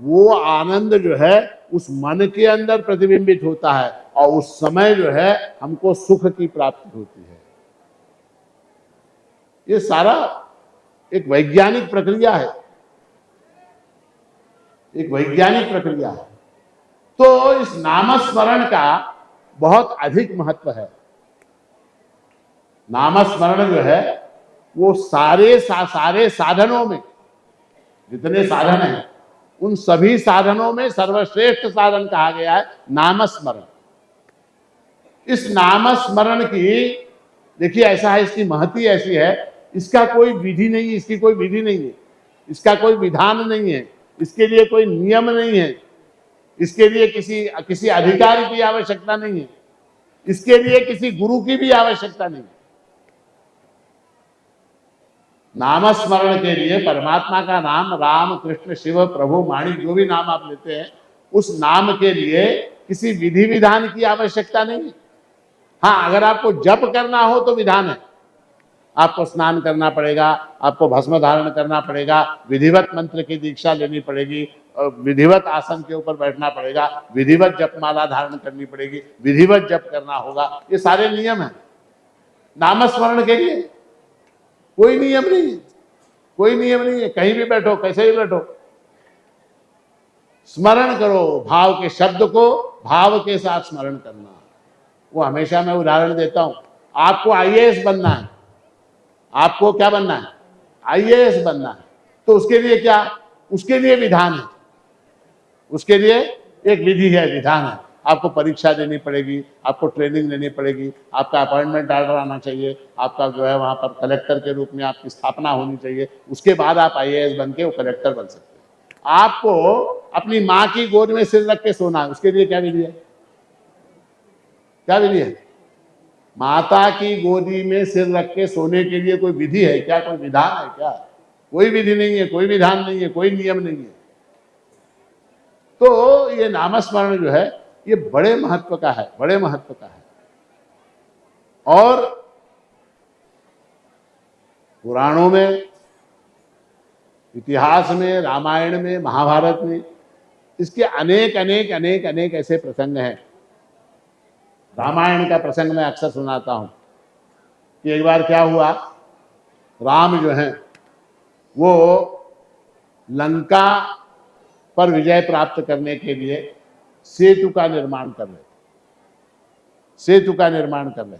वो आनंद जो है उस मन के अंदर प्रतिबिंबित होता है और उस समय जो है हमको सुख की प्राप्ति होती है. ये सारा एक वैज्ञानिक प्रक्रिया है. एक वैज्ञानिक प्रक्रिया है. तो इस नामस्मरण का बहुत अधिक महत्व है. नामस्मरण जो है वो सारे साधनों में, जितने साधन हैं उन सभी साधनों में सर्वश्रेष्ठ साधन कहा गया है नामस्मरण. इस नामस्मरण की, देखिए ऐसा है, इसकी महती ऐसी है, इसका कोई विधि नहीं, इसकी कोई विधि नहीं है, इसका कोई विधान नहीं है, इसके लिए कोई नियम नहीं है, इसके लिए किसी अधिकारी की आवश्यकता नहीं है, इसके लिए किसी गुरु की भी आवश्यकता नहीं है. नामस्मरण के लिए परमात्मा का नाम, राम, कृष्ण, शिव, प्रभु, माणिक, जो भी नाम आप लेते हैं, उस नाम के लिए किसी विधि विधान की आवश्यकता नहीं है. हाँ, अगर आपको जप करना हो तो विधान है. आपको स्नान करना पड़ेगा, आपको भस्म धारण करना पड़ेगा, विधिवत मंत्र की दीक्षा लेनी पड़ेगी विधिवत आसन के ऊपर बैठना पड़ेगा, विधिवत जपमाला धारण करनी पड़ेगी, विधिवत जप करना होगा। ये सारे नियम हैं नामस्मरण के लिए। कोई नियम नहीं है, कोई नियम नहीं है, कहीं भी बैठो, कैसे भी बैठो, स्मरण करो भाव के शब्द को, भाव के साथ स्मरण करना। वो हमेशा मैं उदाहरण देता हूं, आपको आईएएस बनना है, आपको क्या बनना है, आईएएस बनना है, तो उसके लिए क्या, उसके लिए विधान है, उसके लिए एक विधि है, विधान है। आपको परीक्षा देनी पड़ेगी, आपको ट्रेनिंग लेनी पड़ेगी, आपका अपॉइंटमेंट ऑर्डर आना चाहिए, आपका जो है वहां पर कलेक्टर के रूप में आपकी स्थापना होनी चाहिए, उसके बाद आप आईएएस बन के वो कलेक्टर बन सकते हैं। आपको अपनी माँ की गोद में सिर रख के सोना है, उसके लिए क्या विधि है, क्या विधि है? माता की गोदी में सिर रख के सोने के लिए कोई विधि है क्या, कोई विधान है क्या? कोई विधि नहीं है, कोई विधान नहीं है, कोई नियम नहीं है। तो ये नामस्मरण जो है ये बड़े महत्व का है, बड़े महत्व का है। और पुराणों में, इतिहास में, रामायण में, महाभारत में इसके अनेक अनेक अनेक अनेक ऐसे प्रसंग हैं। रामायण का प्रसंग मैं अक्सर सुनाता हूं कि एक बार क्या हुआ, राम जो है वो लंका पर विजय प्राप्त करने के लिए सेतु का निर्माण कर रहे थे, सेतु का निर्माण कर रहे।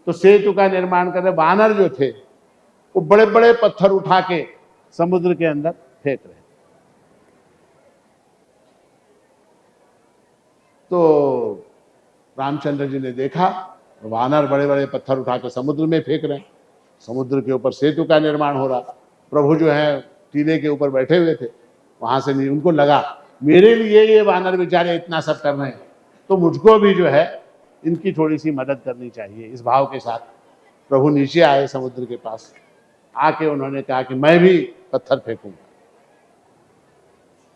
तो सेतु का निर्माण कर रहे वानर जो थे वो बड़े बड़े पत्थर उठा के समुद्र के अंदर फेंक रहे। तो रामचंद्र जी ने देखा वानर बड़े बड़े पत्थर उठा के समुद्र में फेंक रहे हैं, समुद्र के ऊपर सेतु का निर्माण हो रहा। प्रभु जो है टीले के ऊपर बैठे हुए थे, वहां से नहीं, उनको लगा मेरे लिए ये वानर बेचारे इतना सब कर रहे हैं, तो मुझको भी जो है इनकी थोड़ी सी मदद करनी चाहिए। इस भाव के साथ प्रभु नीचे आए समुद्र के पास, आके उन्होंने कहा कि मैं भी पत्थर फेंकूंगा।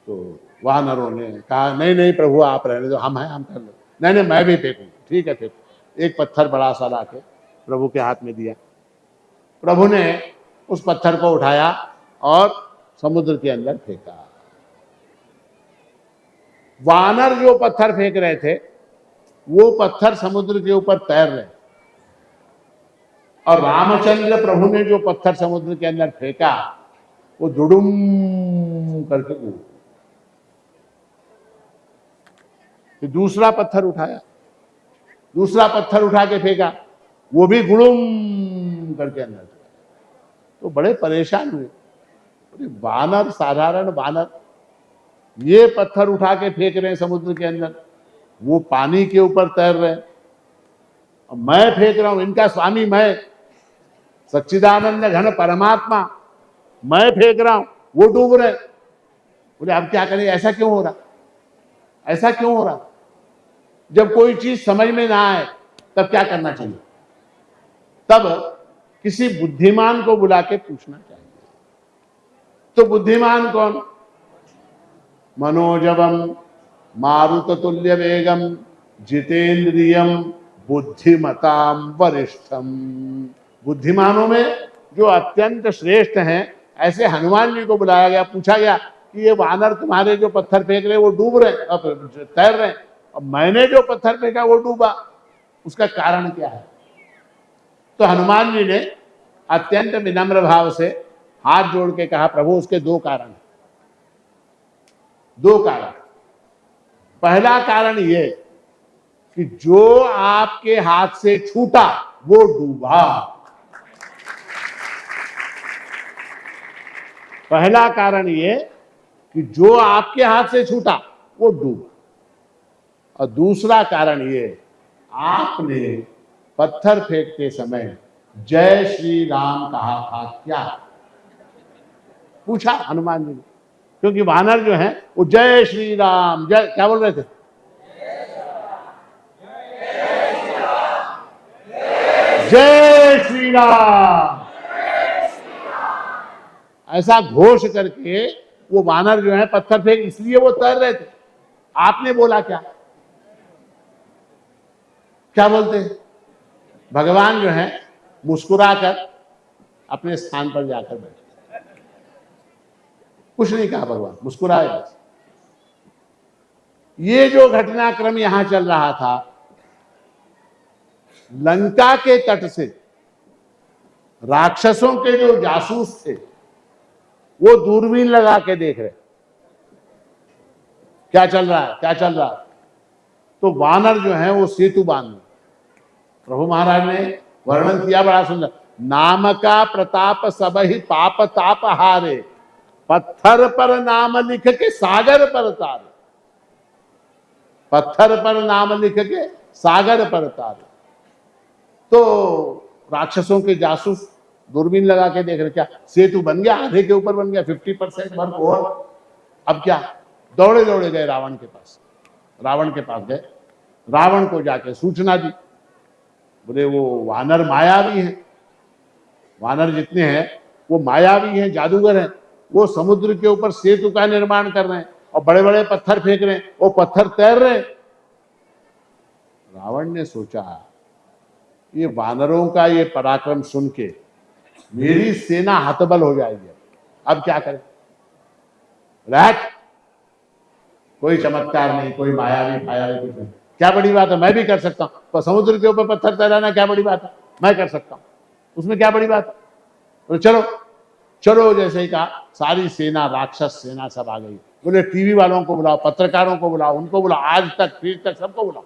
तो वानरों ने कहा नहीं नहीं प्रभु आप रहने दो, हम हैं, हम कर लो। नहीं नहीं मैं भी फेंकूंगा, ठीक है फेंकू। एक पत्थर बड़ा सा लाके प्रभु के हाथ में दिया, प्रभु ने उस पत्थर को उठाया और समुद्र के अंदर फेंका। वानर जो पत्थर फेंक रहे थे वो पत्थर समुद्र के ऊपर तैर रहे, और रामचंद्र प्रभु ने जो पत्थर समुद्र के अंदर फेंका वो दुडुम करके उड़ा। तो दूसरा पत्थर उठाया, दूसरा पत्थर उठा के फेंका, वो भी गुड़ुम करके अंदर। तो बड़े परेशान हुए, वानर, साधारण वानर ये पत्थर उठा के फेंक रहे हैं समुद्र के अंदर, वो पानी के ऊपर तैर रहे हैं, और मैं फेंक रहा हूं, इनका स्वामी मैं, सच्चिदानंद घन परमात्मा, मैं फेंक रहा हूं, वो डूब रहे। बोले अब क्या करें, ऐसा क्यों हो रहा, ऐसा क्यों हो रहा? जब कोई चीज समझ में ना आए तब क्या करना चाहिए? तब किसी बुद्धिमान को बुला के पूछना चाहिए। तो बुद्धिमान कौन? मनोजवम मारुततुल्य वेगम जितेंद्रियम बुद्धिमताम वरिष्ठम। बुद्धिमानों में जो अत्यंत श्रेष्ठ हैं ऐसे हनुमान जी को बुलाया गया, पूछा गया कि ये वानर तुम्हारे जो पत्थर फेंक रहे वो डूब रहे, तैर रहे, और मैंने जो पत्थर फेंका वो डूबा, उसका कारण क्या है? तो हनुमान जी ने अत्यंत विनम्र भाव से हाथ जोड़ के कहा प्रभु उसके दो कारण, दो कारण। पहला कारण ये कि जो आपके हाथ से छूटा वो डूबा। पहला कारण ये कि जो आपके हाथ से छूटा वो डूबा, और दूसरा कारण ये आपने पत्थर फेंकते समय जय श्री राम कहा था क्या? पूछा हनुमान जी ने, क्योंकि वानर जो है वो जय श्री राम, जय क्या बोल रहे थे? जय श्री राम, ऐसा घोष करके वो वानर जो है पत्थर फेंक, इसलिए वो तैर रहे थे। आपने बोला क्या? क्या बोलते हैं? भगवान जो है मुस्कुराकर अपने स्थान पर जाकर बैठे। कुछ नहीं कहा भगवान, मुस्कुराए बस। ये जो घटनाक्रम यहां चल रहा था, लंका के तट से राक्षसों के जो जासूस थे वो दूरबीन लगा के देख रहे क्या चल रहा है, क्या चल रहा है। तो वानर जो है वो सेतु बांध, प्रभु महाराज ने वर्णन किया बड़ा सुंदर। नाम का प्रताप सब ही पाप ताप हारे, पत्थर पर नाम लिख के सागर पर तारे, पत्थर पर नाम लिख के सागर पर तारे। तो राक्षसों के जासूस दूरबीन लगा के देख रहे, क्या सेतु बन गया, आधे के ऊपर बन गया, 50% वर्क ओवर। अब क्या, दौड़े दौड़े गए रावण के पास, रावण के पास गए, रावण को जाके सूचना दी। बोले वो वानर मायावी हैं, वानर जितने हैं वो मायावी हैं, जादूगर हैं, वो समुद्र के ऊपर सेतु का निर्माण कर रहे हैं और बड़े बड़े पत्थर फेंक रहे हैं, वो पत्थर तैर रहे हैं। रावण ने सोचा ये वानरों का ये पराक्रम सुन के मेरी सेना हतबल हो जाएगी, अब क्या करें। रात कोई चमत्कार नहीं, कोई मायावी मायावी कुछ नहीं, क्या बड़ी बात है, मैं भी कर सकता हूं। तो समुद्र के ऊपर पत्थर तैराना क्या बड़ी बात है, मैं कर सकता हूं, उसमें क्या बड़ी बात है। तो चलो चलो, जैसे ही कहा सारी सेना, राक्षस सेना सब आ गई। बोले टीवी वालों को बुलाओ, पत्रकारों को बुलाओ, उनको बुलाओ, आज तक फिर तक सबको बुलाओ,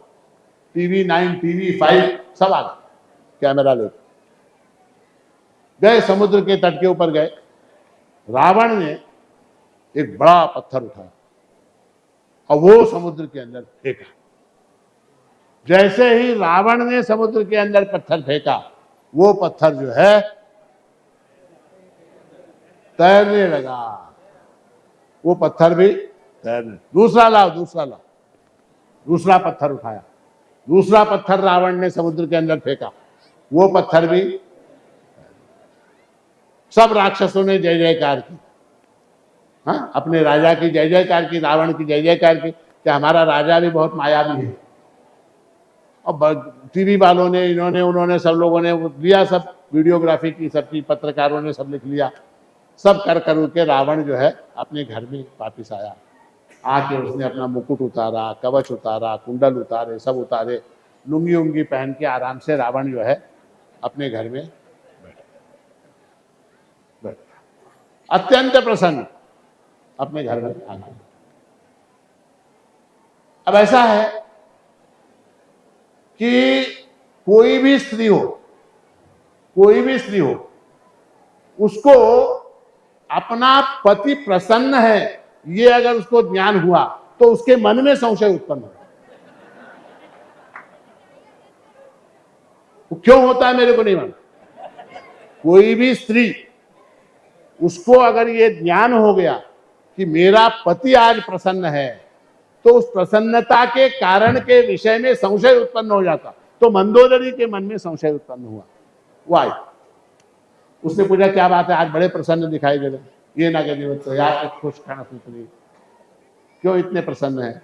टीवी 9 टीवी 5 सब आ गए, कैमरा लेके गए, समुद्र के तट के ऊपर गए। रावण ने एक बड़ा पत्थर उठाया और वो समुद्र के अंदर फेंका। जैसे ही रावण ने समुद्र के अंदर पत्थर फेंका, वो पत्थर जो है तैरने लगा, वो पत्थर भी तैरने। दूसरा लाओ, दूसरा लाओ, दूसरा पत्थर उठाया, दूसरा पत्थर रावण ने समुद्र के अंदर फेंका, वो पत्थर भी। सब राक्षसों ने जय जयकार की, हाँ, अपने राजा की जय जयकार की, रावण की जय जयकार की कि हमारा राजा भी बहुत मायावी है। और टीवी वालों ने, इन्होंने उन्होंने सब लोगों ने लिया, सब वीडियोग्राफी की, सबकी पत्रकारों ने सब लिख लिया, सब कर के रावण जो है अपने घर में वापिस आया। आके उसने अपना मुकुट उतारा, कवच उतारा, कुंडल उतारे, सब उतारे, लुंगी उंगी पहन के आराम से रावण जो है अपने घर में बैठा, अत्यंत प्रसन्न अपने घर में आ गया। अब ऐसा है कि कोई भी स्त्री हो, कोई भी स्त्री हो, उसको अपना पति प्रसन्न है ये अगर उसको ज्ञान हुआ तो उसके मन में संशय उत्पन्न होगा। वो क्यों होता है मेरे को नहीं मालूम। कोई भी स्त्री, उसको अगर ये ज्ञान हो गया कि मेरा पति आज प्रसन्न है, तो उस प्रसन्नता के कारण के विषय में संशय उत्पन्न हो जाता। तो मंदोदरी के मन में संशय उत्पन्न हुआ। वाई उसने पूछा क्या बात है, आज बड़े प्रसन्न दिखाई दे रहे, ये ना कहने तो यार खुश खाना सुतरी, क्यों इतने प्रसन्न है।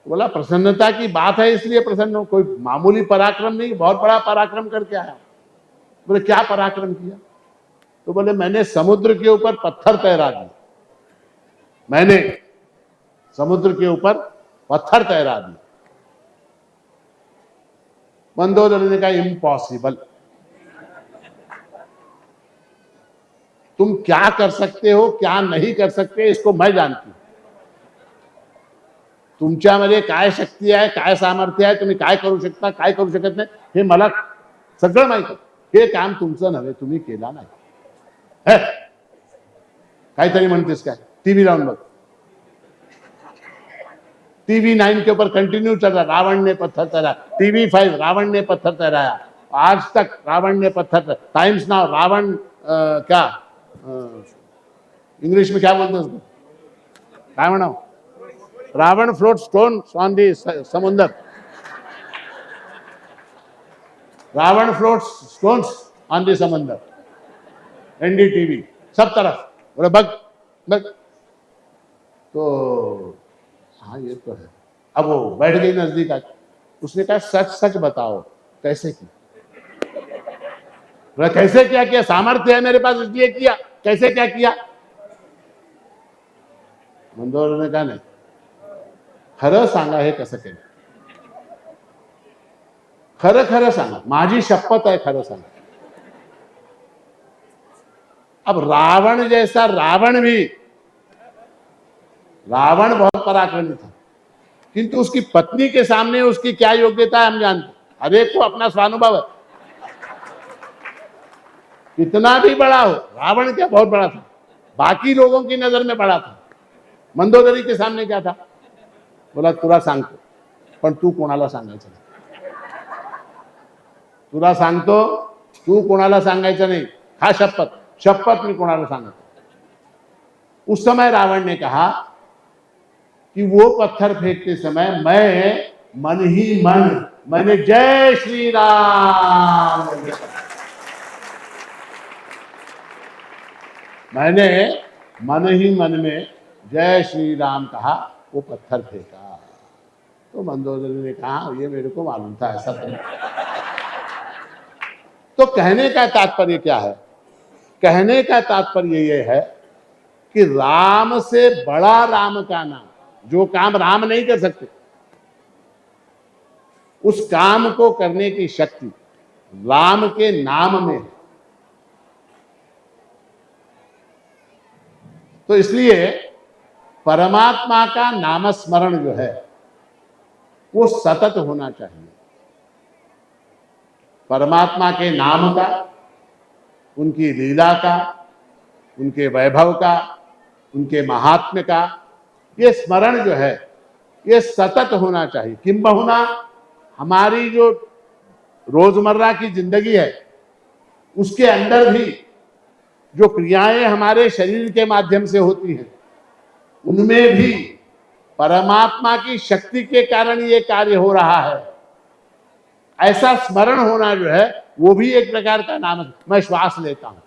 बोला प्रसन्नता की बात है इसलिए प्रसन्न हो, कोई मामूली पराक्रम नहीं, बहुत बड़ा पराक्रम करके आया। बोले क्या पराक्रम किया। तो बोले मैंने समुद्र के ऊपर पत्थर तैरा दिया, मैंने समुद्र के ऊपर पत्थर तैरा दिया। मंदोदरी ने कहा इम्पॉसिबल, तुम क्या कर सकते हो क्या नहीं कर सकते इसको मैं जानती हूं। तुमच्यामध्ये काय शक्ती आहे, काय सामर्थ्य आहे, तुम्ही काय करू शकता, काय करू शकत नाही, हे मला सगळं माहिती आहे। हे काम तुमचं नव्हे, तुम्ही केला नाही। काहीतरी म्हणतेस काय, टीव्ही लावून बघ, टीवी 9 के ऊपर कंटिन्यू चल रहा, रावण ने पत्थर तैरा, टीवी 5 रावण ने पत्थर तैराया, आज तक रावण ने पत्थर, टाइम्स नाउ रावण क्या इंग्लिश में क्या बोलते हैं उसको, काय म्हणाव, Ravan float stone on the समुद्र, Ravan float stones on the समुद्र, एनडीटीवी सब तरफ। बोले बग बग, तो हाँ ये तो है। अब वो बैठ गई नजदीक आके, उसने कहा सच सच बताओ कैसे की। कैसे क्या किया, सामर्थ्य है मेरे पास इसलिए किया, कैसे क्या किया। मंदोदरीने कहा नाही, खरं सांगा हे कसं केलं, खरं खरं सांगा, माझी शपथ है खरं सांगा. अब रावण जैसा रावण बहुत पराक्रमी था, किंतु उसकी पत्नी के सामने उसकी क्या योग्यता है हम जानते. हर एक को अपना स्वानुभव है, कितना भी बड़ा हो. रावण क्या बहुत बड़ा था, बाकी लोगों की नजर में बड़ा था. मंदोदरी के सामने क्या था, बोला तुला सांगतो पण तू कोणाला सांगायचं नाही, तुला सांगतो तू कोणाला सांगायचं नहीं, हा शपथ मी कोणाला सांगत. उस समय रावण ने कहा कि वो पत्थर फेंकते समय मैं मन ही मन मैंने जय श्री राम, मैंने मन ही मन में जय श्री राम कहा, वो पत्थर फेंका. तो मंदोदरी ने कहा ये मेरे को मालूम था, ऐसा तो नहीं. तो कहने का तात्पर्य क्या है, कहने का तात्पर्य ये है कि राम से बड़ा राम का नाम, जो काम राम नहीं कर सकते उस काम को करने की शक्ति राम के नाम में है. तो इसलिए परमात्मा का नामस्मरण जो है वो सतत होना चाहिए. परमात्मा के नाम का, उनकी लीला का, उनके वैभव का, उनके महात्म्य का ये स्मरण जो है ये सतत होना चाहिए. किंबहुना हमारी जो रोजमर्रा की जिंदगी है उसके अंदर भी जो क्रियाएं हमारे शरीर के माध्यम से होती हैं उनमें भी परमात्मा की शक्ति के कारण ये कार्य हो रहा है, ऐसा स्मरण होना जो है वो भी एक प्रकार का नाम है. मैं श्वास लेता हूं,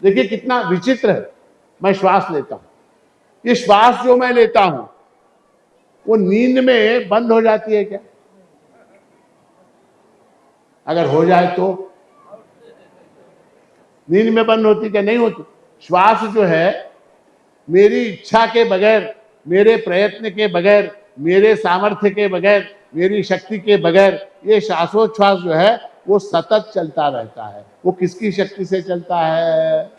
देखिए कितना विचित्र है. मैं श्वास लेता हूं, ये श्वास जो मैं लेता हूं वो नींद में बंद हो जाती है क्या? अगर हो जाए तो नींद में बंद होती क्या? नहीं होती. श्वास जो है मेरी इच्छा के बगैर, मेरे प्रयत्न के बगैर, मेरे सामर्थ्य के बगैर, मेरी शक्ति के बगैर ये श्वासोच्छ्वास जो है वो सतत चलता रहता है. वो किसकी शक्ति से चलता है?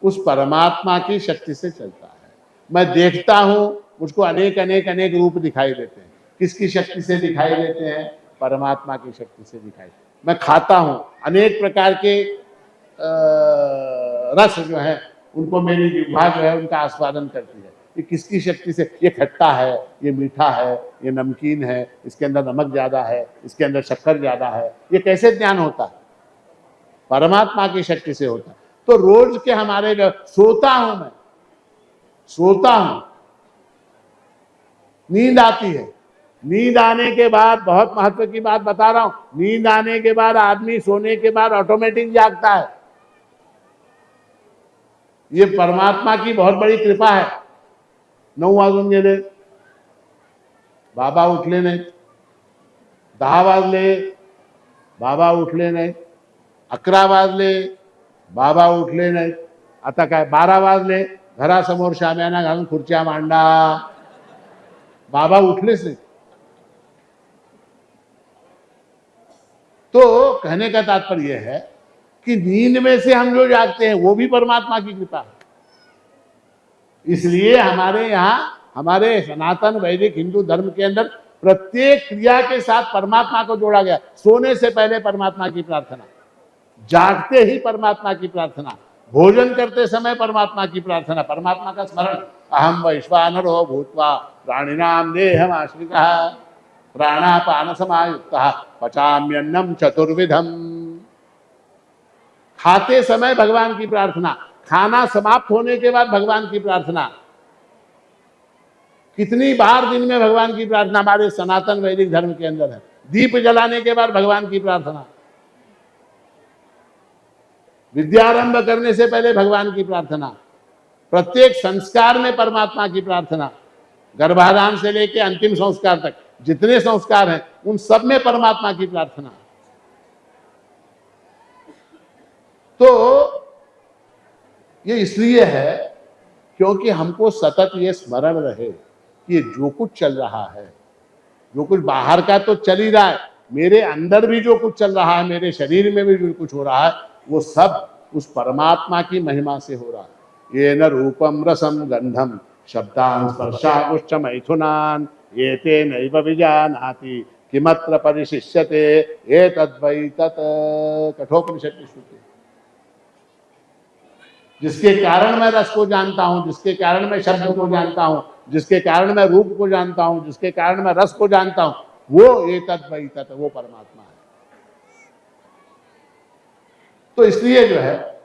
उस परमात्मा की शक्ति से चलता है. मैं देखता हूं, मुझको अनेक अनेक अनेक रूप दिखाई देते हैं. किसकी शक्ति से दिखाई देते हैं? परमात्मा की शक्ति से दिखाई देते हैं. मैं खाता हूं, अनेक प्रकार के रस जो है उनको मेरी जिह्वा जो है उनका आस्वादन करती है. ये किसकी शक्ति से? ये खट्टा है, ये मीठा है, ये नमकीन है, इसके अंदर नमक ज्यादा है, इसके अंदर शक्कर ज्यादा है. ये कैसे ज्ञान होता है? परमात्मा की शक्ति से होता है. तो रोज के हमारे सोता हूं, मैं सोता हूं, नींद आती है. नींद आने के बाद, बहुत महत्व की बात बता रहा हूं, नींद आने के बाद आदमी सोने के बाद ऑटोमेटिक जागता है. ये परमात्मा की बहुत बड़ी कृपा है. 9 वाजून गेले, बाबा उठले नाही. 10 वाजले, बाबा उठले नाही. 11 वाजले, बाबा उठले नाही. आता काय 12 वाजले, घरासमोर शाम्याना घालून खुर्च्या मांडा, बाबा उठलेच नाही. तो कहने का तात्पर्य यह है कि नींद में से हम जो जागते हैं वो भी परमात्मा की कृपा है. इसलिए हमारे यहाँ, हमारे सनातन वैदिक हिंदू धर्म के अंदर प्रत्येक क्रिया के साथ परमात्मा को जोड़ा गया. सोने से पहले परमात्मा की प्रार्थना, जागते ही परमात्मा की प्रार्थना, भोजन करते समय परमात्मा की प्रार्थना, परमात्मा का स्मरण. अहम वैश्वानरो भूत्वा प्राणिनाम देहमाश्रितः प्राणापान समायुक्तः पचाम्यन्नम चतुर्विधम. खाते समय भगवान की प्रार्थना, खाना समाप्त होने के बाद भगवान की प्रार्थना. कितनी बार दिन में भगवान की प्रार्थना हमारे सनातन वैदिक धर्म के अंदर है. दीप जलाने के बाद भगवान की प्रार्थना, विद्यारंभ करने से पहले भगवान की प्रार्थना, प्रत्येक संस्कार में परमात्मा की प्रार्थना, गर्भाधान से लेकर अंतिम संस्कार तक जितने संस्कार हैं उन सब में परमात्मा की प्रार्थना. तो ये इसलिए है क्योंकि हमको सतत ये स्मरण रहे कि ये जो कुछ चल रहा है, जो कुछ बाहर का तो चल ही रहा है, मेरे अंदर भी जो कुछ चल रहा है, मेरे शरीर में भी जो कुछ हो रहा है, वो सब उस परमात्मा की महिमा से हो रहा है। ये न रूपम रसम गंधम शब्दान स्पर्शागुश्च मैथुनान एते नैव विजानाति किमत्र परिशिष्यते एतद्वै तत्। कठोपनिषद की श्रुति। जिसके कारण मैं रस को जानता हूं, जिसके कारण मैं शब्द को जानता हूं, जिसके कारण मैं रूप को जानता हूं, जिसके कारण मैं रस को जानता हूं, वो एतद्वै तत्, वो परमात्मा है। तो इसलिए जो है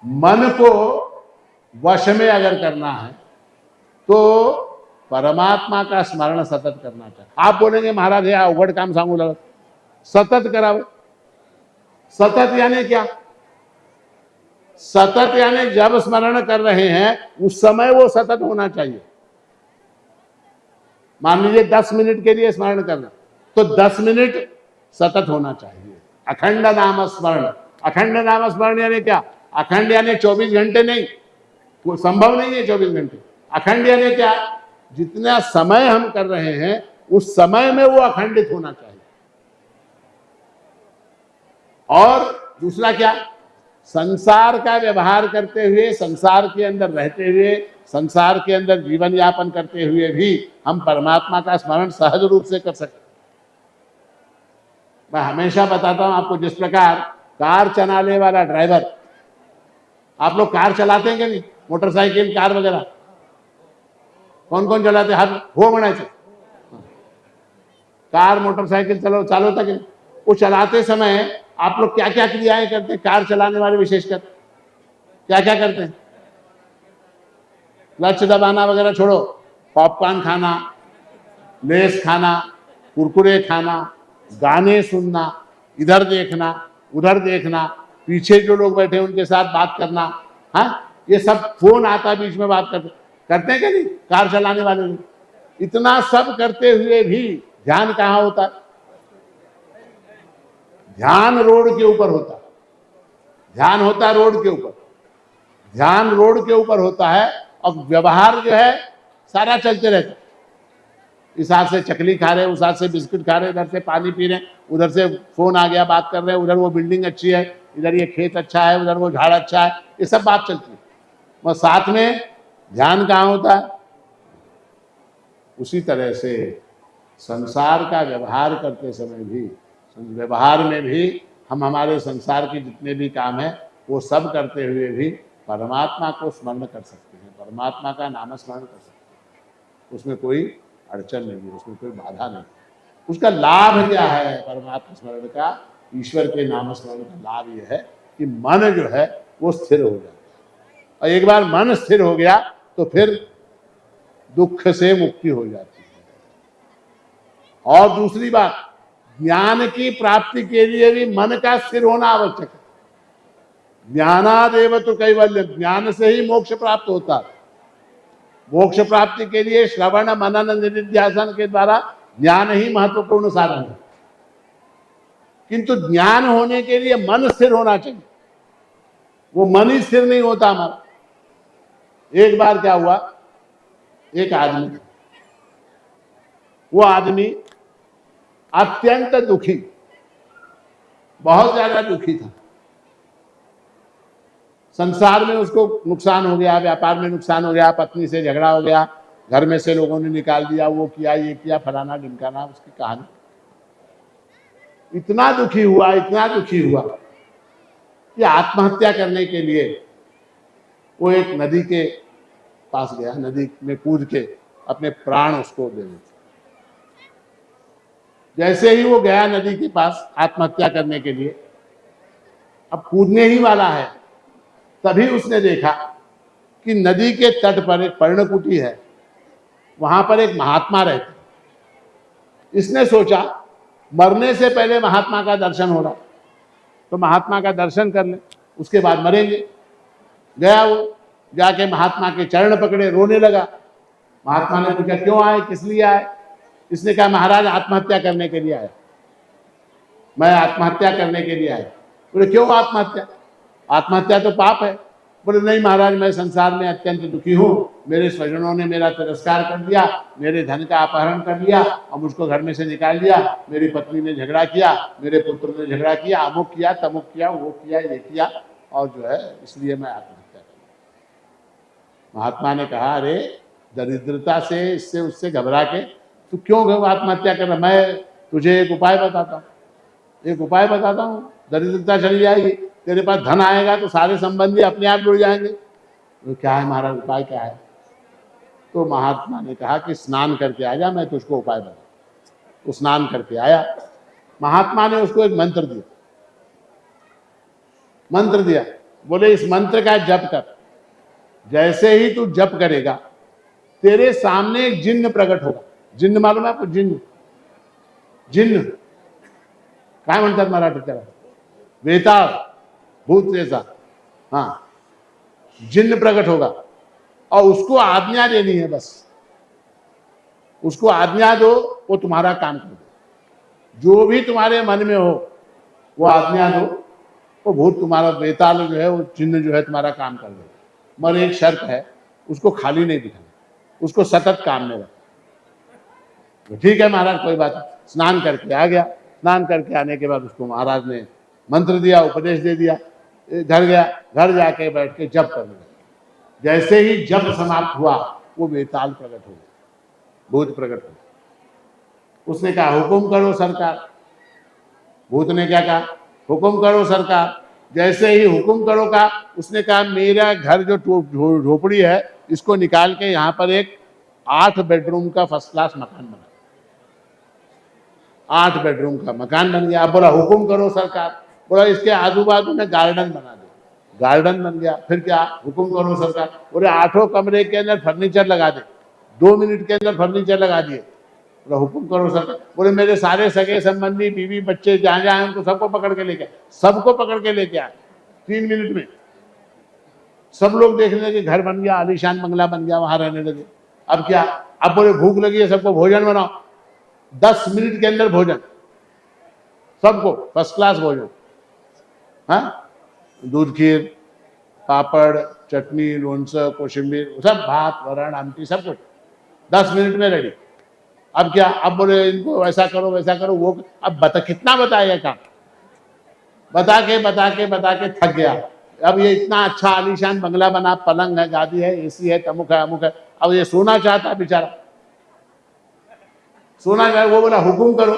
मन को वश में अगर करना है तो परमात्मा का स्मरण सतत करना चाहिए। आप बोलेंगे महाराज या अवघड काम सांगू लागत, सतत करावं। सतत यानी क्या? सतत यानी जब स्मरण कर रहे हैं उस समय वो सतत होना चाहिए। मान लीजिए 10 मिनट के लिए स्मरण करना, तो 10 मिनट सतत होना चाहिए। अखंड नाम स्मरण। अखंड नाम स्मरण यानी क्या? अखंड यानी 24 घंटे नहीं, वो संभव नहीं है 24 घंटे। अखंड यानी क्या? जितना समय हम कर रहे हैं उस समय में वो अखंडित होना चाहिए। और दूसरा क्या? संसार का व्यवहार करते हुए, संसार के अंदर रहते हुए, संसार के अंदर जीवन यापन करते हुए भी हम परमात्मा का स्मरण सहज रूप से कर सकते। मैं हमेशा बताता हूं आपको, जिस प्रकार कार चलाने वाला ड्राइवर, आप लोग कार चलाते हैं कि नहीं? मोटरसाइकिल, कार वगैरह कौन कौन चलाते? हाथ हो म्हणायचं। कार मोटरसाइकिल चालवता कि नहीं? वो चलाते समय आप लोग क्या क्या क्रियाएं करते हैं? कार चलाने वाले विशेषकर क्या क्या करते हैं? क्लच दबाना वगैरह छोड़ो, पॉपकॉर्न खाना, लेस खाना, कुरकुरे खाना, गाने सुनना, इधर देखना, उधर देखना, पीछे जो लोग बैठे उनके साथ बात करना, हाँ, ये सब फोन आता बीच में, बात करते हैं क्या नहीं कार चलाने वाले लोग? इतना सब करते हुए भी ध्यान कहाँ होता? ध्यान रोड के ऊपर होता। ध्यान होता है रोड के ऊपर, ध्यान रोड के ऊपर होता है, और व्यवहार जो है सारा चलते रहता है। इस हाथ से चकली खा रहे, उस हाथ से बिस्किट खा रहे, इधर से पानी पी रहे, उधर से फोन आ गया, बात कर रहे हैं, उधर वो बिल्डिंग अच्छी है, इधर ये खेत अच्छा है, उधर वो झाड़ अच्छा है, ये सब बात चलती है, और साथ में ध्यान कहाँ होता है? उसी तरह से संसार का व्यवहार करते समय भी, व्यवहार में भी हम हमारे संसार के जितने भी काम है वो सब करते हुए भी परमात्मा को स्मरण कर सकते हैं, परमात्मा का नाम स्मरण कर सकते हैं। उसमें कोई अड़चन नहीं है, उसमें कोई बाधा नहीं। उसका लाभ क्या है परमात्मा स्मरण का? ईश्वर के नाम स्मरण का लाभ यह है कि मन जो है वो स्थिर हो जाता है, और एक बार मन स्थिर हो गया तो फिर दुख से मुक्ति हो जाती है। और दूसरी बात, ज्ञान की प्राप्ति के लिए भी मन का स्थिर होना आवश्यक है। ज्ञानादेव तो कैवल्य, ज्ञान से ही मोक्ष प्राप्त होता है। मोक्ष प्राप्ति के लिए श्रवण मनन निधिध्यासन के द्वारा ज्ञान ही महत्वपूर्ण साधन है, किंतु ज्ञान होने के लिए मन स्थिर होना चाहिए। वो मन ही स्थिर नहीं होता हमारा। एक बार क्या हुआ, एक आदमी, वो आदमी अत्यंत दुखी, बहुत ज्यादा दुखी था। संसार में उसको नुकसान हो गया, व्यापार में नुकसान हो गया, पत्नी से झगड़ा हो गया, घर में से लोगों ने निकाल दिया, वो किया, ये किया, फलाना ढिमकाना, उसकी कहानी। इतना दुखी हुआ, इतना दुखी हुआ कि आत्महत्या करने के लिए वो एक नदी के पास गया, नदी में कूद के अपने प्राण उसको दे दिए। जैसे ही वो गया नदी के पास आत्महत्या करने के लिए, अब कूदने ही वाला है, तभी उसने देखा कि नदी के तट पर एक पर्णकुटी है, वहां पर एक महात्मा रहते। इसने सोचा मरने से पहले महात्मा का दर्शन हो रहा, तो महात्मा का दर्शन कर ले, उसके बाद मरेंगे। गया वो, जाके महात्मा के चरण पकड़े, रोने लगा। महात्मा ने पूछा क्यों आए, किस लिए आए? इसने कहा महाराज आत्महत्या करने के लिए आया, मैं आत्महत्या करने के लिए आया। बोले क्यों आत्महत्या? आत्महत्या तो पाप है, बोले नहीं महाराज, मैं संसार में अत्यंत दुखी हूँ, मेरे स्वजनों ने मेरा तिरस्कार कर दिया, मेरे धन का अपहरण कर लिया और मुझको घर में से निकाल दिया, मेरी पत्नी ने झगड़ा किया, मेरे पुत्र ने झगड़ा किया, अमुक किया, तमुक किया, वो किया, ये किया, और जो है इसलिए मैं आत्महत्या कर। महात्मा ने कहा, अरे दरिद्रता से, इससे उससे घबरा के तू क्यों आत्महत्या कर रहा? मैं तुझे एक उपाय बताता हूँ, एक उपाय बताता हूँ, दरिद्रता चली जाएगी, तेरे पास धन आएगा तो सारे संबंधी अपने आप जुड़ जाएंगे। तो क्या है महाराज, उपाय क्या है? तो महात्मा ने कहा कि स्नान करके आ जा, मैं तुझको उपाय बता। तो स्नान करके आया, महात्मा ने उसको एक मंत्र दिया, मंत्र दिया, बोले इस मंत्र का जप कर, जैसे ही तू जप करेगा तेरे सामने एक जिन्न प्रकट होगा। जिन्न मालूम है आपको? जिन्न, जिन्न काय म्हणतात मराठीत त्याला? वेताळ, भूत जैसा, हाँ, जिन्न प्रकट होगा और उसको आज्ञा देनी है, बस उसको आज्ञा दो, वो तुम्हारा काम कर दे। जो भी तुम्हारे मन में हो वो आज्ञा दो, वो भूत तुम्हारा, वेताल जो है, वो चिन्ह जो है तुम्हारा काम कर दे। मगर एक शर्त है, उसको खाली नहीं दिखाना, उसको सतत काम में रखना। ठीक है महाराज, कोई बात नहीं। स्नान करके आ गया, स्नान करके आने के बाद उसको महाराज ने मंत्र दिया, उपदेश दे दिया, घर गया, घर जाके बैठ के जप करने लगा। जैसे ही जप समाप्त हुआ वो वेताल प्रकट हो गया, भूत प्रकट हो गया। उसने कहा हुकुम करो सरकार। भूत ने क्या कहा? हुकुम करो सरकार। जैसे ही हुकुम करो का, उसने कहा मेरा घर जो झोपड़ी है इसको निकाल के यहाँ पर एक 8 बेडरूम का फर्स्ट क्लास मकान बना। 8 बेडरूम का मकान बन गया। अब बोला हुकुम करो सरकार, बोला इसके आजू बाजू में गार्डन बना दो। गार्डन बन गया। फिर क्या? हुकुम करो सरकार, बोले 8 कमरे के अंदर फर्नीचर लगा दे। 2 मिनट के अंदर फर्नीचर लगा दिए। बोला हुकुम करो सरकार, बोले मेरे सारे सगे संबंधी, बीवी बच्चे जहां जहां उनको सबको पकड़ के लेके, सबको पकड़ के लेके आए। 3 मिनट में सब लोग देखने लगे, घर बन गया, आलीशान बंगला बन गया, वहां रहने लगे। अब क्या? अब बोले भूख लगी है, सबको भोजन बनाओ। 10 मिनट के अंदर भोजन, सबको फर्स्ट क्लास भोजन। हाँ, दूध खीर, पापड़, चटनी, लोणचं, कोशिंबीर, सब भात वरण आमटी, सब कुछ 10 मिनट में रेडी। अब क्या? अब बोले इनको ऐसा करो वैसा करो, वो अब बता, कितना बताएगा काम? बता के थक गया। अब ये इतना अच्छा आलीशान बंगला बना, पलंग है, गादी है, एसी है, तमुक है, अमुक है, अब ये सोना चाहता है बेचारा, सोना चाहे। वो बोला हुकुम करो।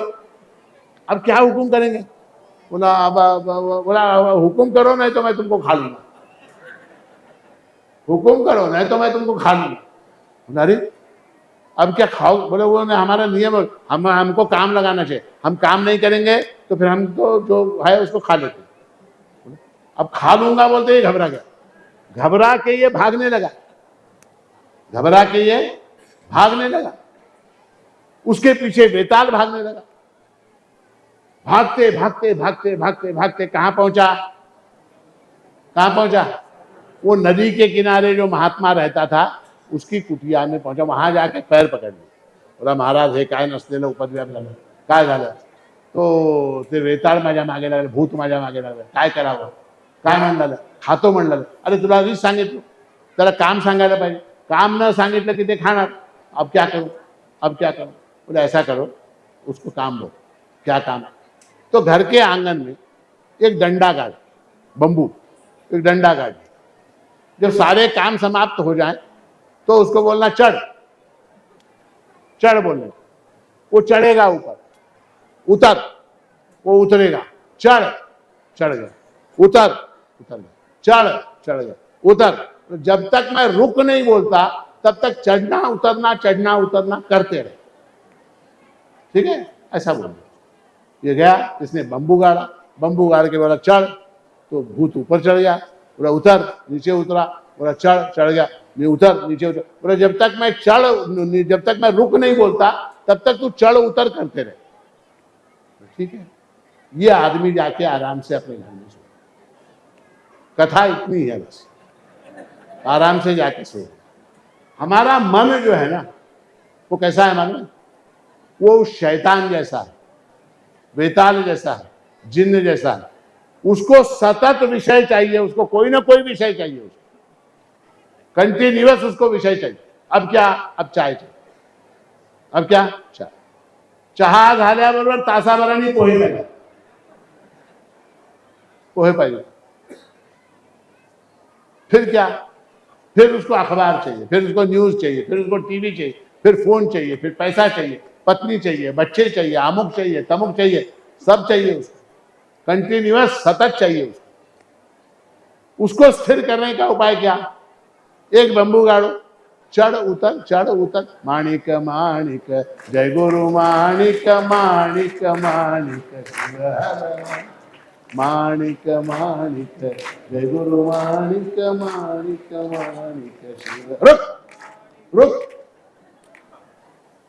अब क्या हुकुम करेंगे? बोला बोला हुकुम करो नहीं तो मैं तुमको खा लूंगा, हुकुम करो नहीं तो मैं तुमको खा लूंगा। अरे अब क्या खाओ? बोले वो हमारा नियम है, हमको काम लगाना चाहिए, हम काम नहीं करेंगे तो फिर हम तो जो है उसको खा लेते। अब खा लूंगा बोलते ही घबरा गया। घबरा के ये भागने लगा, घबरा के ये भागने लगा। उसके पीछे वेताल भागने लगा। भागते भागते भागते भागते भागते कहां पहुंचा? कहां पहुंचा? वो नदी के किनारे जो महात्मा रहता था उसकी कुटिया में पहुंचा। वहां जाके पैर पकड़ लिए। बोला महाराज हे काय नसलेलं उपद्व्याप झालं, काय झालं? तो ते वेताळ माझ्या मागे लागले, भूत माझ्या मागे लागले, काय करावं, काय म्हणलं? खातो म्हणलं. अरे तुला आधीच सांगितलं, त्याला काम सांगायला पाहिजे, काम न सांगितलं की ते खाणार. अब क्या करूं, अब क्या करूं? बोले ऐसा करो, उसको काम दो। क्या काम? तो घर के आंगन में एक डंडा गाड़, बंबू, एक डंडा गाड़। जब सारे काम समाप्त हो जाए तो उसको बोलना चढ़, चढ़ बोलने। वो चढ़ेगा ऊपर, उतर, वो उतरेगा, चढ़, चढ़ गया, उतर, उतर गया, चढ़, चढ़ गया, उतर। तो जब तक मैं रुक नहीं बोलता तब तक चढ़ना उतरना करते रहे। ठीक है, ऐसा बोल। ये गया, इसने बंबू गाड़ा, बंबू गाड़ के बोला चढ़, तो भूत ऊपर चढ़ गया। बोला उतर, नीचे उतरा। बोला चढ़, चढ़ गया, मैं उतर, नीचे उतर। बोला जब तक मैं रुक नहीं बोलता तब तक तू चढ़ उतर करते रहे। ठीक है, ये आदमी जाके आराम से अपने घर में सो। कथा इतनी है बस, आराम से जाके सो। हमारा मन जो है ना, वो कैसा है मालूम है? वो शैतान जैसा है, वेताल जैसा है, जिन्न जैसा है। उसको सतत विषय चाहिए, उसको कोई ना कोई विषय चाहिए उसको। कंटिन्यूअस उसको विषय चाहिए। अब क्या, अब चाय चाहिए, अब क्या, चाय। चहा झाल्याबरोबर तासाभराने पोहे पाहिजे, पोहे पाहिजे। फिर क्या, फिर उसको अखबार चाहिए, फिर उसको न्यूज चाहिए, फिर उसको टीवी चाहिए, फिर फोन चाहिए, फिर पैसा चाहिए, पत्नी चाहिए, बच्चे चाहिए, अमुक चाहिए, तमुक चाहिए, सब चाहिए उसको, कंटिन्यूअस सतत चाहिए उसको। उसको स्थिर करने का उपाय क्या, एक बंबू गाड़ो, चढ़ उतर, माणिक माणिक जय गुरु माणिक माणिक माणिक माणिक माणिक जय गुरु माणिक माणिक माणिक शिव। रुक रुक,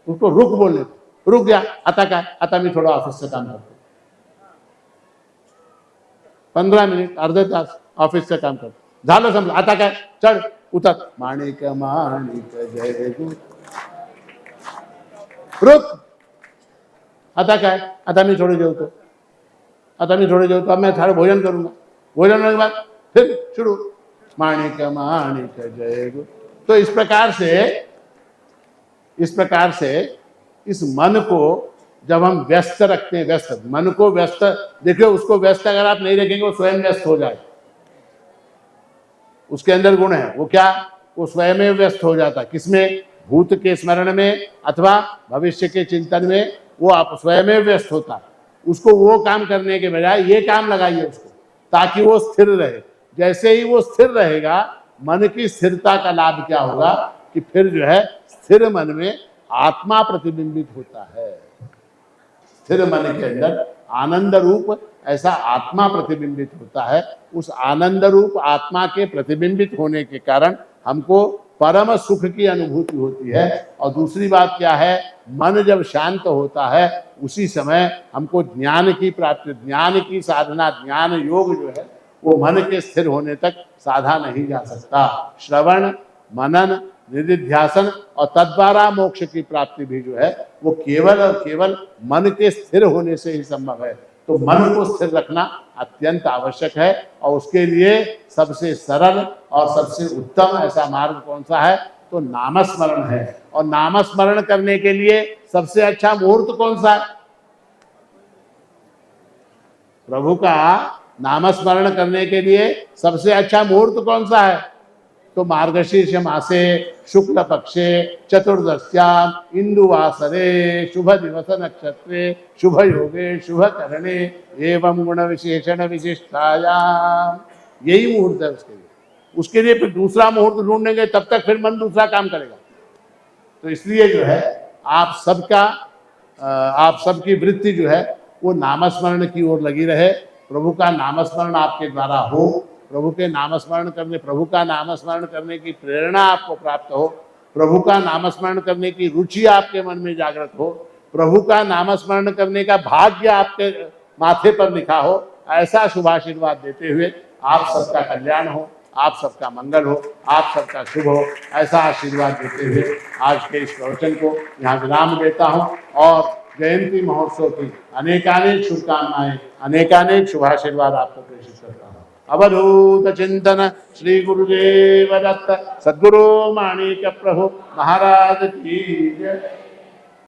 उसको रुक बोलले, रुक गया। आता काय, आता मी थोडं ऑफिसचं काम करतो, 15 मिनिट अर्धा तास ऑफिसचं काम करतो, झालं समजा। आता काय, चढ उतर, माणिक माणिक जय गुरु। रुक, आता काय, आता मी थोडं जेवतो, आता मी थोड़े जेवतो, अब मैं थोड़ा भोजन करूंगा, भोजन होने के बाद फिर शुरू, माणिक माणिक जय गुरु। तो इस प्रकार से इस मन को जब हम व्यस्त रखते हैं, व्यस्त मन को व्यस्त, देखिए उसको व्यस्त अगर आप नहीं रखेंगे वो स्वयं व्यस्त हो जाए। उसके अंदर गुण है, वो क्या, वो स्वयं में व्यस्त हो जाता है। किसमें, भूत के स्मरण में अथवा भविष्य के चिंतन में वो आप स्वयं में व्यस्त होता है। उसको वो काम करने के बजाय ये काम लगाइए उसको, ताकि वो स्थिर रहे। जैसे ही वो स्थिर रहेगा, मन की स्थिरता का लाभ क्या होगा कि फिर जो है स्थिर मन में आत्मा प्रतिबिंबित होता है। स्थिर मन के अंदर आनंद रूप ऐसा आत्मा प्रतिबिंबित होता है। उस आनंद रूप आत्मा के प्रतिबिंबित होने के कारण हमको परम सुख की अनुभूति होती है। और दूसरी बात क्या है, मन जब शांत होता है उसी समय हमको ज्ञान की प्राप्ति, ज्ञान की साधना, ज्ञान योग जो है वो मन के स्थिर होने तक साधा नहीं जा सकता। श्रवण, मनन, निधिध्यासन और तद्वारा मोक्ष की प्राप्ति भी जो है वो केवल और केवल मन के स्थिर होने से ही संभव है। तो मन को स्थिर रखना अत्यंत आवश्यक है। और उसके लिए सबसे सरल और सबसे उत्तम ऐसा मार्ग कौन सा है, तो नामस्मरण है। और नामस्मरण करने के लिए सबसे अच्छा मुहूर्त कौन सा है, प्रभु का नामस्मरण करने के लिए सबसे अच्छा मुहूर्त कौन सा है, तो मार्गशीर्ष मासे शुक्ल पक्षे चतुर्दश्याम इंदुवासरे शुभ दिवस नक्षत्रे शुभ योगे शुभ करणे एवं गुण विशेषण विशिष्टायाम, यही मुहूर्त है उसके लिए। उसके लिए फिर दूसरा मुहूर्त ढूंढेंगे तब तक फिर मन दूसरा काम करेगा। तो इसलिए जो है आप सबकी वृत्ति जो है वो नामस्मरण की ओर लगी रहे। प्रभु का नामस्मरण आपके द्वारा हो, प्रभु के नामस्मरण करने, प्रभु का नामस्मरण करने की प्रेरणा आपको प्राप्त हो, प्रभु का नामस्मरण करने की रुचि आपके मन में जागृत हो, प्रभु का नामस्मरण करने का भाग्य आपके माथे पर लिखा हो। ऐसा शुभाशीर्वाद देते हुए आप सबका कल्याण हो, आप सबका मंगल हो, आप सबका शुभ हो, ऐसा आशीर्वाद देते हुए आज के इस प्रवचन को यहाँ विराम देता हूँ। और जयंती महोत्सव की अनेकानेक शुभकामनाएं, अनेकानेक शुभाशीर्वाद आपको प्रेषित करता हूँ। अवधूत चिंतन श्री गुरुदेव दत्त सद्गुरु माणिक प्रभु महाराज की जय।